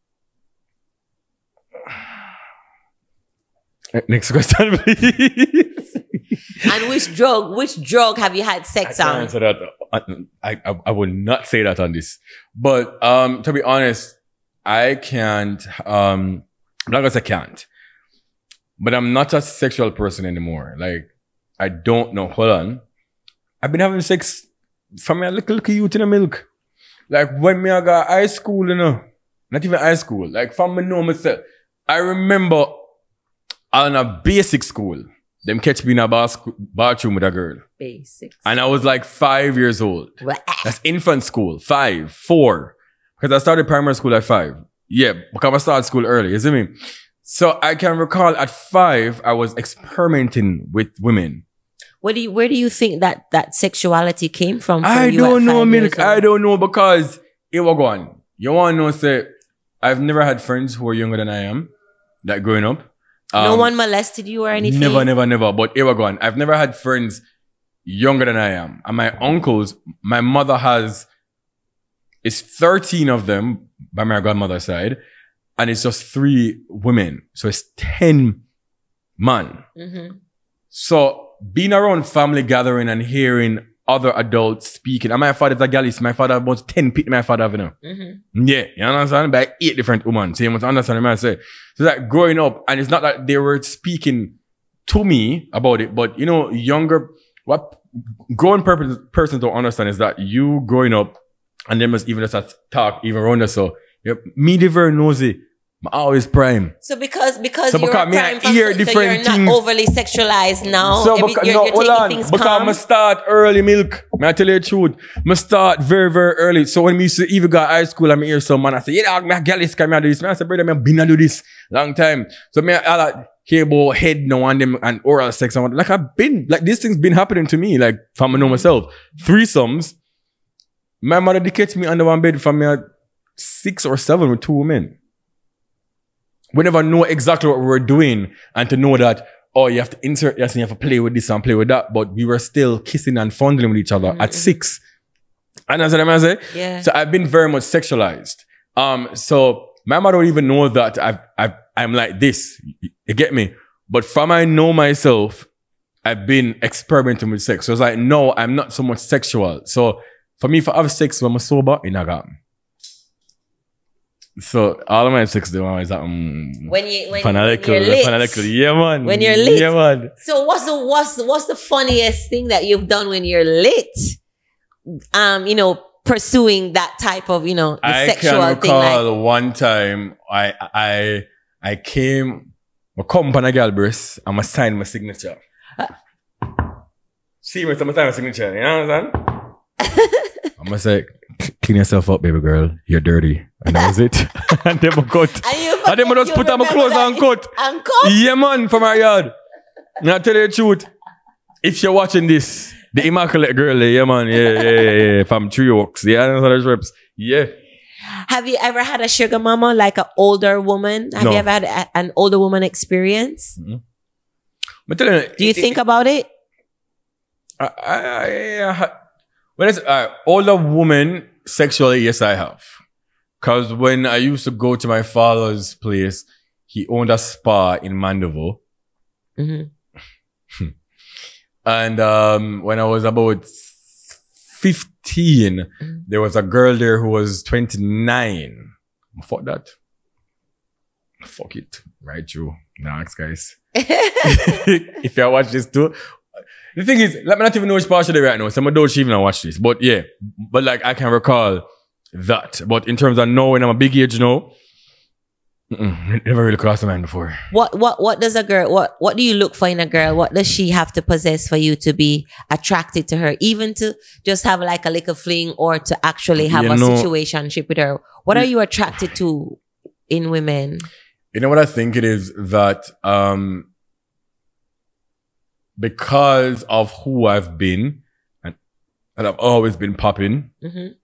A: Next question, please.
B: And which drug have you had sex on?
A: Answer that. I would not say that on this. But to be honest, I can't. I'm not gonna say can't. But I'm not a sexual person anymore. Like, I don't know. Hold on. I've been having sex from a little youth in the milk. Like when I got high school, you know. Not even high school. Like from me know myself. I remember on a basic school, them catch me in a bathroom with a girl.
B: Basics.
A: And I was like 5 years old. That's infant school. 5, 4. Because I started primary school at 5. Yeah, because I started school early, you see me? So I can recall at 5, I was experimenting with women.
B: Where do you think that sexuality came from?
A: I don't know, Milk. I don't know because it was gone. You want to know, say, I've never had friends who are younger than I am, like growing up.
B: No one molested you or anything?
A: Never. But it was gone. I've never had friends younger than I am. And my uncles, my mother it's 13 of them by my grandmother's side. And it's just 3 women. So it's 10 men. Mm-hmm. So being around family gathering and hearing other adults speaking. And my father's a gallist. My father about 10 people my father have, you know. Mm-hmm. Yeah, you understand? By 8 different women. So you must understand what I say. So that growing up, and it's not that they were speaking to me about it, but you know, what grown persons don't understand is that you growing up, and they must even just talk even around us. So me the very nosy. I'm always prime.
B: So because you're prime, so you're not overly sexualized now.
A: So you're taking things calm. Because I start early, Milk. May I tell you the truth? I start very, very early. So when me used to even go to high school, I hear some man, I say, yeah, my girl is coming to do this. I say, brother, I've been to do this long time. So I hear about head now and them and oral sex. And like this thing's been happening to me, like from I know myself. Threesomes. My mother dedicates me under one bed from me at 6 or 7 with 2 women. We never know exactly what we were doing, and to know that, oh, you have to insert this and you have to play with this and play with that, but we were still kissing and fondling with each other at 6. And that's what I'm saying?
B: Yeah.
A: So I've been very much sexualized. So my mother don't even know that I'm like this. You get me? But from I know myself, I've been experimenting with sex. So it's like, no, I'm not so much sexual. So for me, if I have sex when I'm sober, it not got me. So all of my sex is like
B: when you're lit.
A: Yeah, man.
B: When you're lit.
A: Yeah, man.
B: So what's the funniest thing that you've done when you're lit? You know, pursuing that type of, you know, the sexual thing. I can recall
A: one time I come on a girl breast and I signed my signature. See me, I'm sign my signature. You know what I'm saying? I'm gonna say, clean yourself up, baby girl. You're dirty. And that was it. And then I cut. And then I just put on my clothes and cut.
B: And cut?
A: Yeah, man, from our yard. Now, tell you the truth. If you're watching this, the immaculate girl, yeah, man. Yeah. From Tree Oaks. Yeah, that's how reps. Yeah.
B: Have you ever had a sugar mama, like an older woman? Have you ever had an older woman experience?
A: Mm-hmm. But tell you,
B: do you think about it?
A: When it's older woman, sexually, yes, I have. Because when I used to go to my father's place, he owned a spa in Mandeville. Mm-hmm. And when I was about 15, there was a girl there who was 29. Fuck that. Fuck it. Right, you. Next, guys. If you watch this too, The thing is, let me not even know which part of it right now. So I don't even watch this. But yeah, but like I can recall that. But in terms of knowing I'm a big age now, never really crossed my mind before.
B: What does a girl, what do you look for in a girl? What does she have to possess for you to be attracted to her? Even to just have like a little fling or to actually have a situationship with her? What are you attracted to in women?
A: You know what I think it is that because of who I've been and I've always been popping, and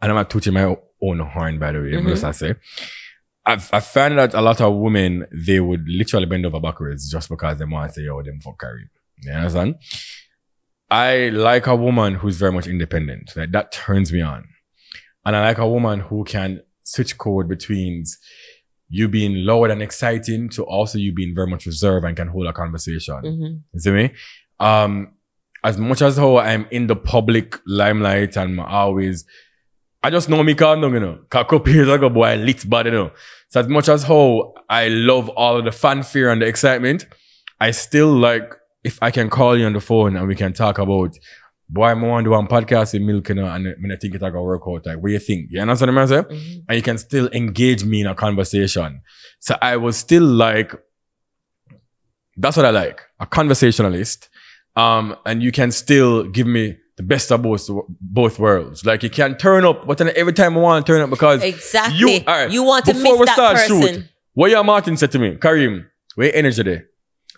A: I'm not touching my own horn, by the way, must I say. I found that a lot of women, they would literally bend over backwards just because they want to say, yo, them fuck Kareem. You understand? I like a woman who's very much independent. Like, that turns me on. And I like a woman who can switch code between you being loud and exciting to also you being very much reserved and can hold a conversation. You see me? As much as how I'm in the public limelight and I just know me calm down, you know. Cause a couple years ago, boy, I lit bad, you know. So as much as how I love all of the fanfare and the excitement, I still like, if I can call you on the phone and we can talk about, boy, I want to do one podcast with Milk, you know, and I think it's going to work out. Like, what do you think? You understand what I'm saying? And you can still engage me in a conversation. So I was still like, that's what I like. A conversationalist. And you can still give me the best of both worlds. Like, you can turn up, but then every time I want to turn up because
B: you want to miss that person.
A: Shoot, what your Martin said to me, Kareem, where energy there?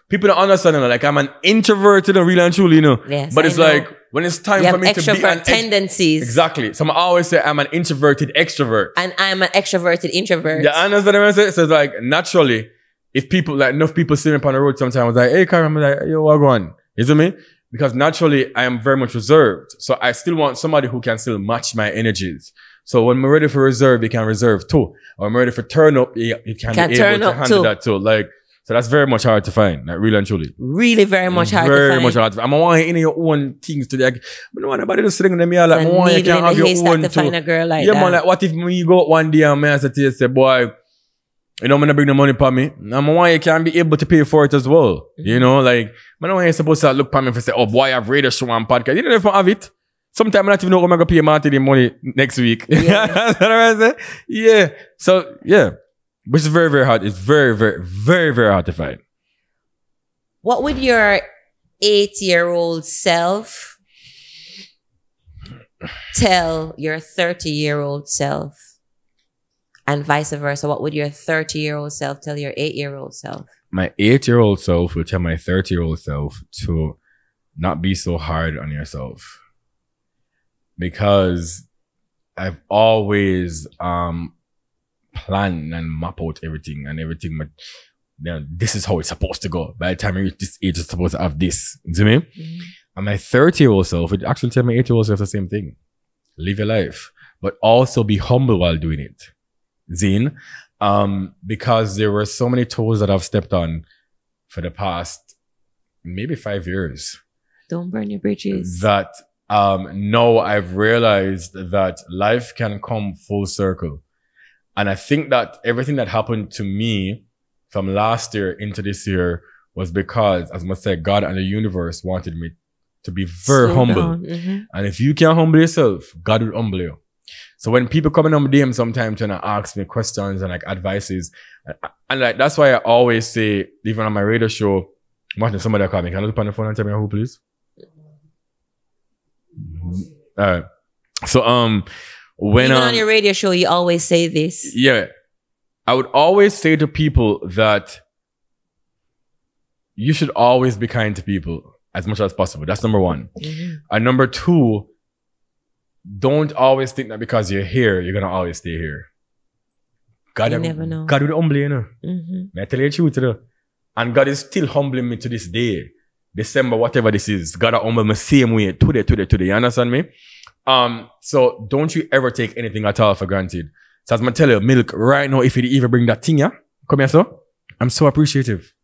A: People don't understand, you know, like I'm an introverted and really and truly, you know.
B: Yes,
A: but it's like when it's time for me to be
B: extrovert tendencies.
A: Exactly. So I always say I'm an introverted extrovert.
B: And I'm an extroverted introvert.
A: Yeah, understand what I'm saying? So it's like naturally, if people, like enough people see me on the road sometimes, like, hey Kareem, I'm like, yo, what going? You see me? Because naturally, I am very much reserved. So I still want somebody who can still match my energies. So when I'm ready for reserve, you can reserve too. Or I'm ready for turn up, you can be able to handle that too. Like, so that's very much hard to find, like really and truly.
B: Really very much hard to find.
A: Very much hard to find. I'm want in your own things to like, I don't want nobody to sitting them here like, I you can't have your own
B: to find a girl like
A: that.
B: Yeah,
A: man, like what if me go one day and I say, boy, you know, I'm gonna bring the money for me. I'm why you can be able to pay for it as well. You know, like, I don't want you supposed to look for me and say, oh boy, I've radio show on podcast. You don't even have it. Sometimes I don't even know when I'm gonna pay Martin the money next week. Yeah. That's what I say. Yeah. So yeah. Which is very, very hard. It's very, very, very, very hard to find.
B: What would your 8-year-old self tell your 30-year-old self? And vice versa. What would your 30-year-old self tell your 8-year-old self?
A: My 8-year-old self will tell my 30-year-old self to not be so hard on yourself. Because I've always plan and map out everything and everything. But you know, this is how it's supposed to go. By the time I reach this age, it's supposed to have this. You see me? And my 30-year-old self would actually tell my 8-year-old self the same thing. Live your life, but also be humble while doing it. Zine, because there were so many toes that I've stepped on for the past maybe 5 years.
B: Don't burn your bridges.
A: That now I've realized that life can come full circle. And I think that everything that happened to me from last year into this year was because, as I must say, God and the universe wanted me to be very humble. And if you can't humble yourself, God will humble you. So when people come in on DM sometimes and ask me questions and like advices, and like that's why I always say, even on my radio show, Martin, somebody call me, can I look on the phone and tell me who, please? Alright. So when
B: even on your radio show, you always say this.
A: Yeah. I would always say to people that you should always be kind to people as much as possible. That's number one. And number two, don't always think that because you're here, you're going to always stay here. God,
B: you never know.
A: God will humble you, you know. I tell you the truth, you know. And God is still humbling me to this day. December, whatever this is. God will humble me same way today. You understand me? So don't you ever take anything at all for granted. So as I tell you, Milk, right now, if you even bring that thing, yeah, come here, so. I'm so appreciative.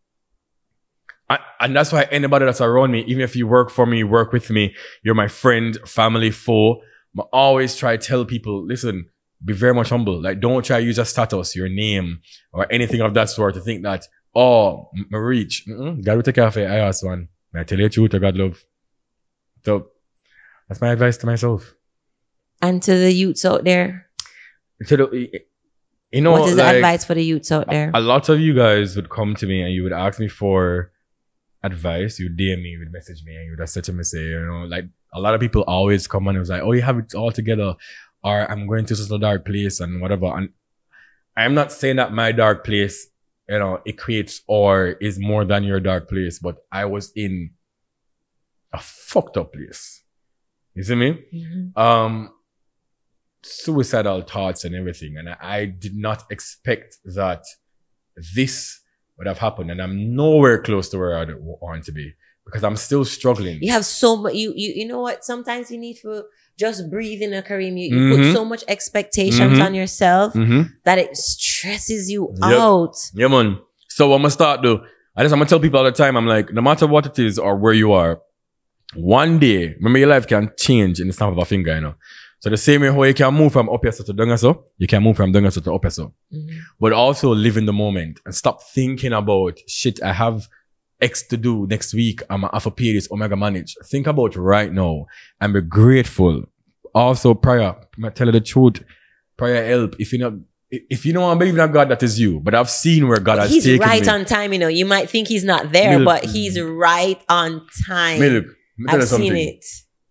A: And that's why anybody that's around me, even if you work for me, work with me, you're my friend, family, foe, I always try to tell people, listen, be very much humble. Like, don't try to use your status, your name, or anything of that sort to think that, oh, my reach. God will take care of it. I ask one. I tell you the truth, I got love. So that's my advice to myself.
B: And to the youths out there.
A: You know,
B: what is the advice for the youths out there?
A: A lot of you guys would come to me and you would ask me for advice. You would DM me, you would message me, and you would have said to me, say, you know, like a lot of people always come on and was like, oh, you have it all together, or I'm going to such a dark place and whatever. And I'm not saying that my dark place, you know, equates or is more than your dark place, but I was in a fucked up place. You see me? Mm-hmm. Suicidal thoughts and everything. And I did not expect that this would have happened. And I'm nowhere close to where I want to be because I'm still struggling. You
B: have so much, you know what? Sometimes you need to just breathe in a Kareem. You put so much expectations on yourself that it stresses you out.
A: Yeah, man. So I'm going to start though. I'm going to tell people all the time, I'm like, no matter what it is or where you are, one day, remember your life can change in the snap of a finger, you know. So the same way how you can move from up here to down here, you can move from down here to up here. But also live in the moment and stop thinking about shit. I have X to do next week. I'm gonna have to pay this Omega manage. Think about right now and be grateful. Also, prayer. I tell you the truth. Prayer help. If you don't want to believe in God, that is you. But I've seen where God has taken me.
B: He's right on time. You know, you might think he's not there, but he's right on time.
A: Look, I've seen it.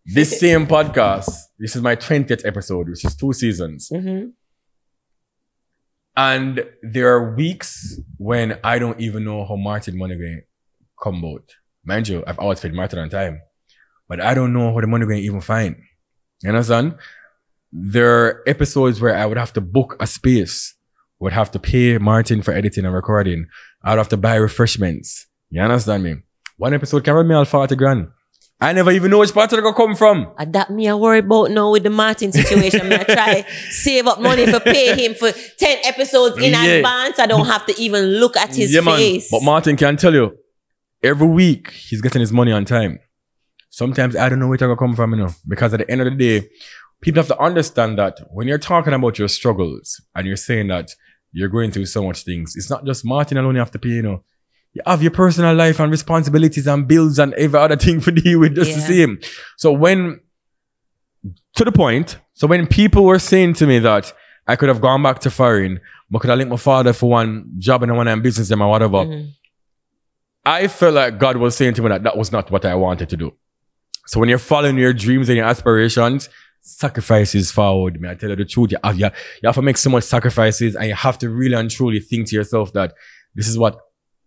A: This same podcast, this is my 20th episode, which is 2 seasons. And there are weeks when I don't even know how Martin money going to come about. Mind you, I've always paid Martin on time. But I don't know how the money going to even find. You understand? There are episodes where I would have to book a space. Would have to pay Martin for editing and recording. I would have to buy refreshments. You understand me? One episode can run me all 40 grand. I never even know which part it's going to come from.
B: That me I worry about now with the Martin situation. I try save up money for pay him for 10 episodes in advance. I don't have to even look at his face.
A: Man. But Martin can tell you, every week he's getting his money on time. Sometimes I don't know where it's going to come from, you know. Because at the end of the day, people have to understand that when you're talking about your struggles and you're saying that you're going through so much things, it's not just Martin alone you have to pay, you know. You have your personal life and responsibilities and bills and every other thing to deal with just the same. So when people were saying to me that I could have gone back to foreign, but could I link my father for one job and one business and whatever, I felt like God was saying to me that that was not what I wanted to do. So when you're following your dreams and your aspirations, sacrifices forward. I tell you the truth, you have to make so much sacrifices and you have to really and truly think to yourself that this is what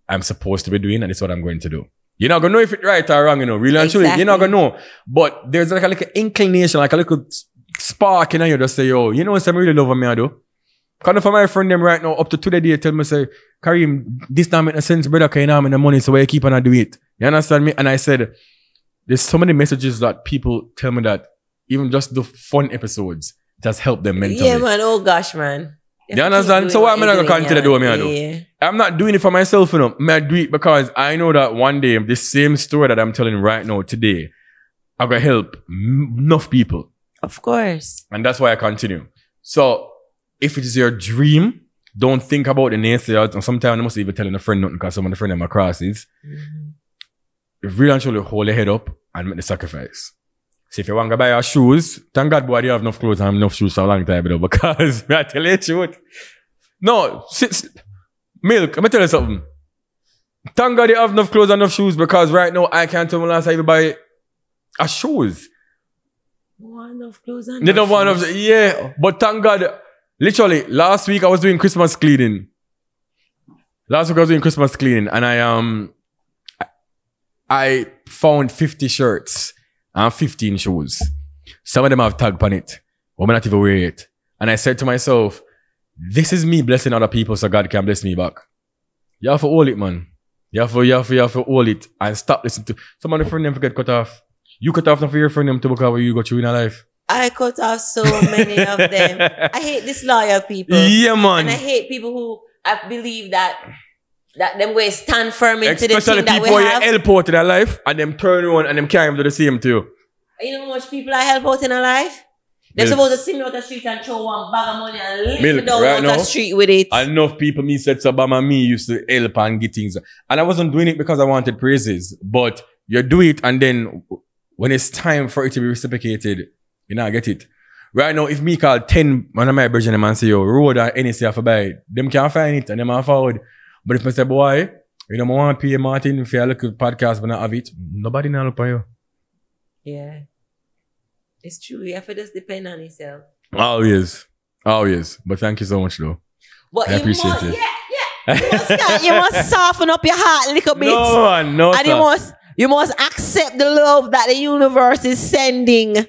A: I'm supposed to be doing and this is what I'm going to do. You're not going to know if it's right or wrong, you know, really and truly. You're not going to know. But there's like a little inclination, like a little spark in you just say, yo, you know what I'm really loving me, I do? Because for my friend them right now, up to today, they tell me, say, Kareem, this don't make no sense, brother, because you don't have the money, so why you keep on doing it? You understand me? And I said, there's so many messages that people tell me that even just the fun episodes, it has helped them mentally.
B: Yeah, man. Oh, gosh, man.
A: You understand? So what am I going to continue doing? I do? I'm not doing it for myself, you know. I do it because I know that one day, this same story that I'm telling right now today, I'm going to help enough people.
B: Of course.
A: And that's why I continue. So, if it is your dream, don't think about the naysayers. And sometimes I must even telling a friend nothing because some of the friends them are crosses. Really and truly hold your head up and make the sacrifice. So if you want to buy your shoes, thank God, boy, you have enough clothes and enough shoes for a long time, because I tell you the truth. No, Milk, let me tell you something. Thank God you have enough clothes and enough shoes, because right now I can't tell me last time you buy a shoes.
B: Enough clothes and enough shoes.
A: Yeah, but thank God, literally, last week I was doing Christmas cleaning. And I found 50 shirts and 15 shoes. Some of them have tag on it, but I'm not even wearing it. And I said to myself, this is me blessing other people so God can bless me back. You have to hold it, man. You have to hold it and stop listening to some of the friends them get cut off. You cut off for your friend them to because you go through in your life.
B: I cut off so many of them. I hate disloyal people.
A: Yeah, man.
B: And I hate people who I believe that them way stand firm into the thing that we have. Especially
A: people you help out in their life and them turn around and them carry them to the same too.
B: You know how much people I help out in their life? They're supposed to see me out the street and throw one bag of money and leave me down out the street with it.
A: Enough people me said Obama me used to help and get things. And I wasn't doing it because I wanted praises. But you do it, and then when it's time for it to be reciprocated, you not get it. Right now, if me call 10 one of my brethren and man say, yo, road or NSC have to buy it, them can't find it and them are forward. But if I say, boy, you know, I want to pay Martin for a little podcast when I have it, nobody now look for you.
B: Yeah. It's true. You have to just depend on yourself.
A: Always. But thank you so much, though.
B: But
A: I appreciate it.
B: Yeah. You must soften up your heart a little bit.
A: No,
B: and you must accept the love that the universe is sending.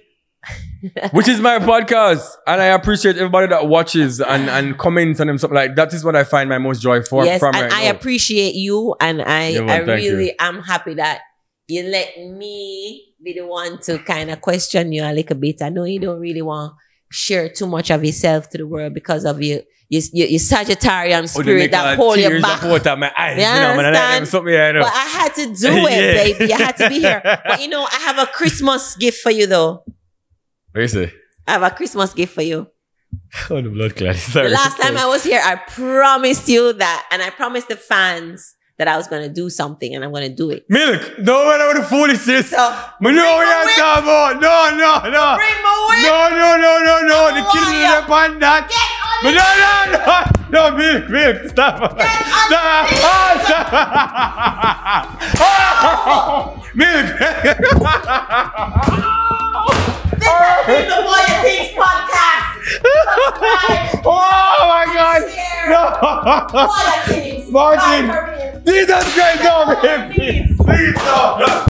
A: Which is my podcast. And I appreciate everybody that watches and comments and something like that. Is what I find my most joy from
B: and
A: right
B: I
A: now.
B: appreciate you. And I really am happy that you let me be the one to kind of question you a little bit. I know you don't really want to share too much of yourself to the world because of your Sagittarian spirit that hold you back.
A: My eyes,
B: you understand?
A: But
B: I had to do it, baby. I had to be here. But you know, I have a Christmas gift for you, though.
A: What you say?
B: I have a Christmas gift for you.
A: Oh, the blood clot.
B: The last time I was here, I promised you that, and I promised the fans that I was going to do something, and I'm going to do it.
A: Milk, don't matter what the foolishness. So, no, No.
B: Bring my whip.
A: No. The killing is upon that. No, Milk, stop. Milk.
B: This has been the Boya Things podcast.
A: Oh my God. No.
B: Boya Things.
A: Martin. Jesus Christ, no, please, no.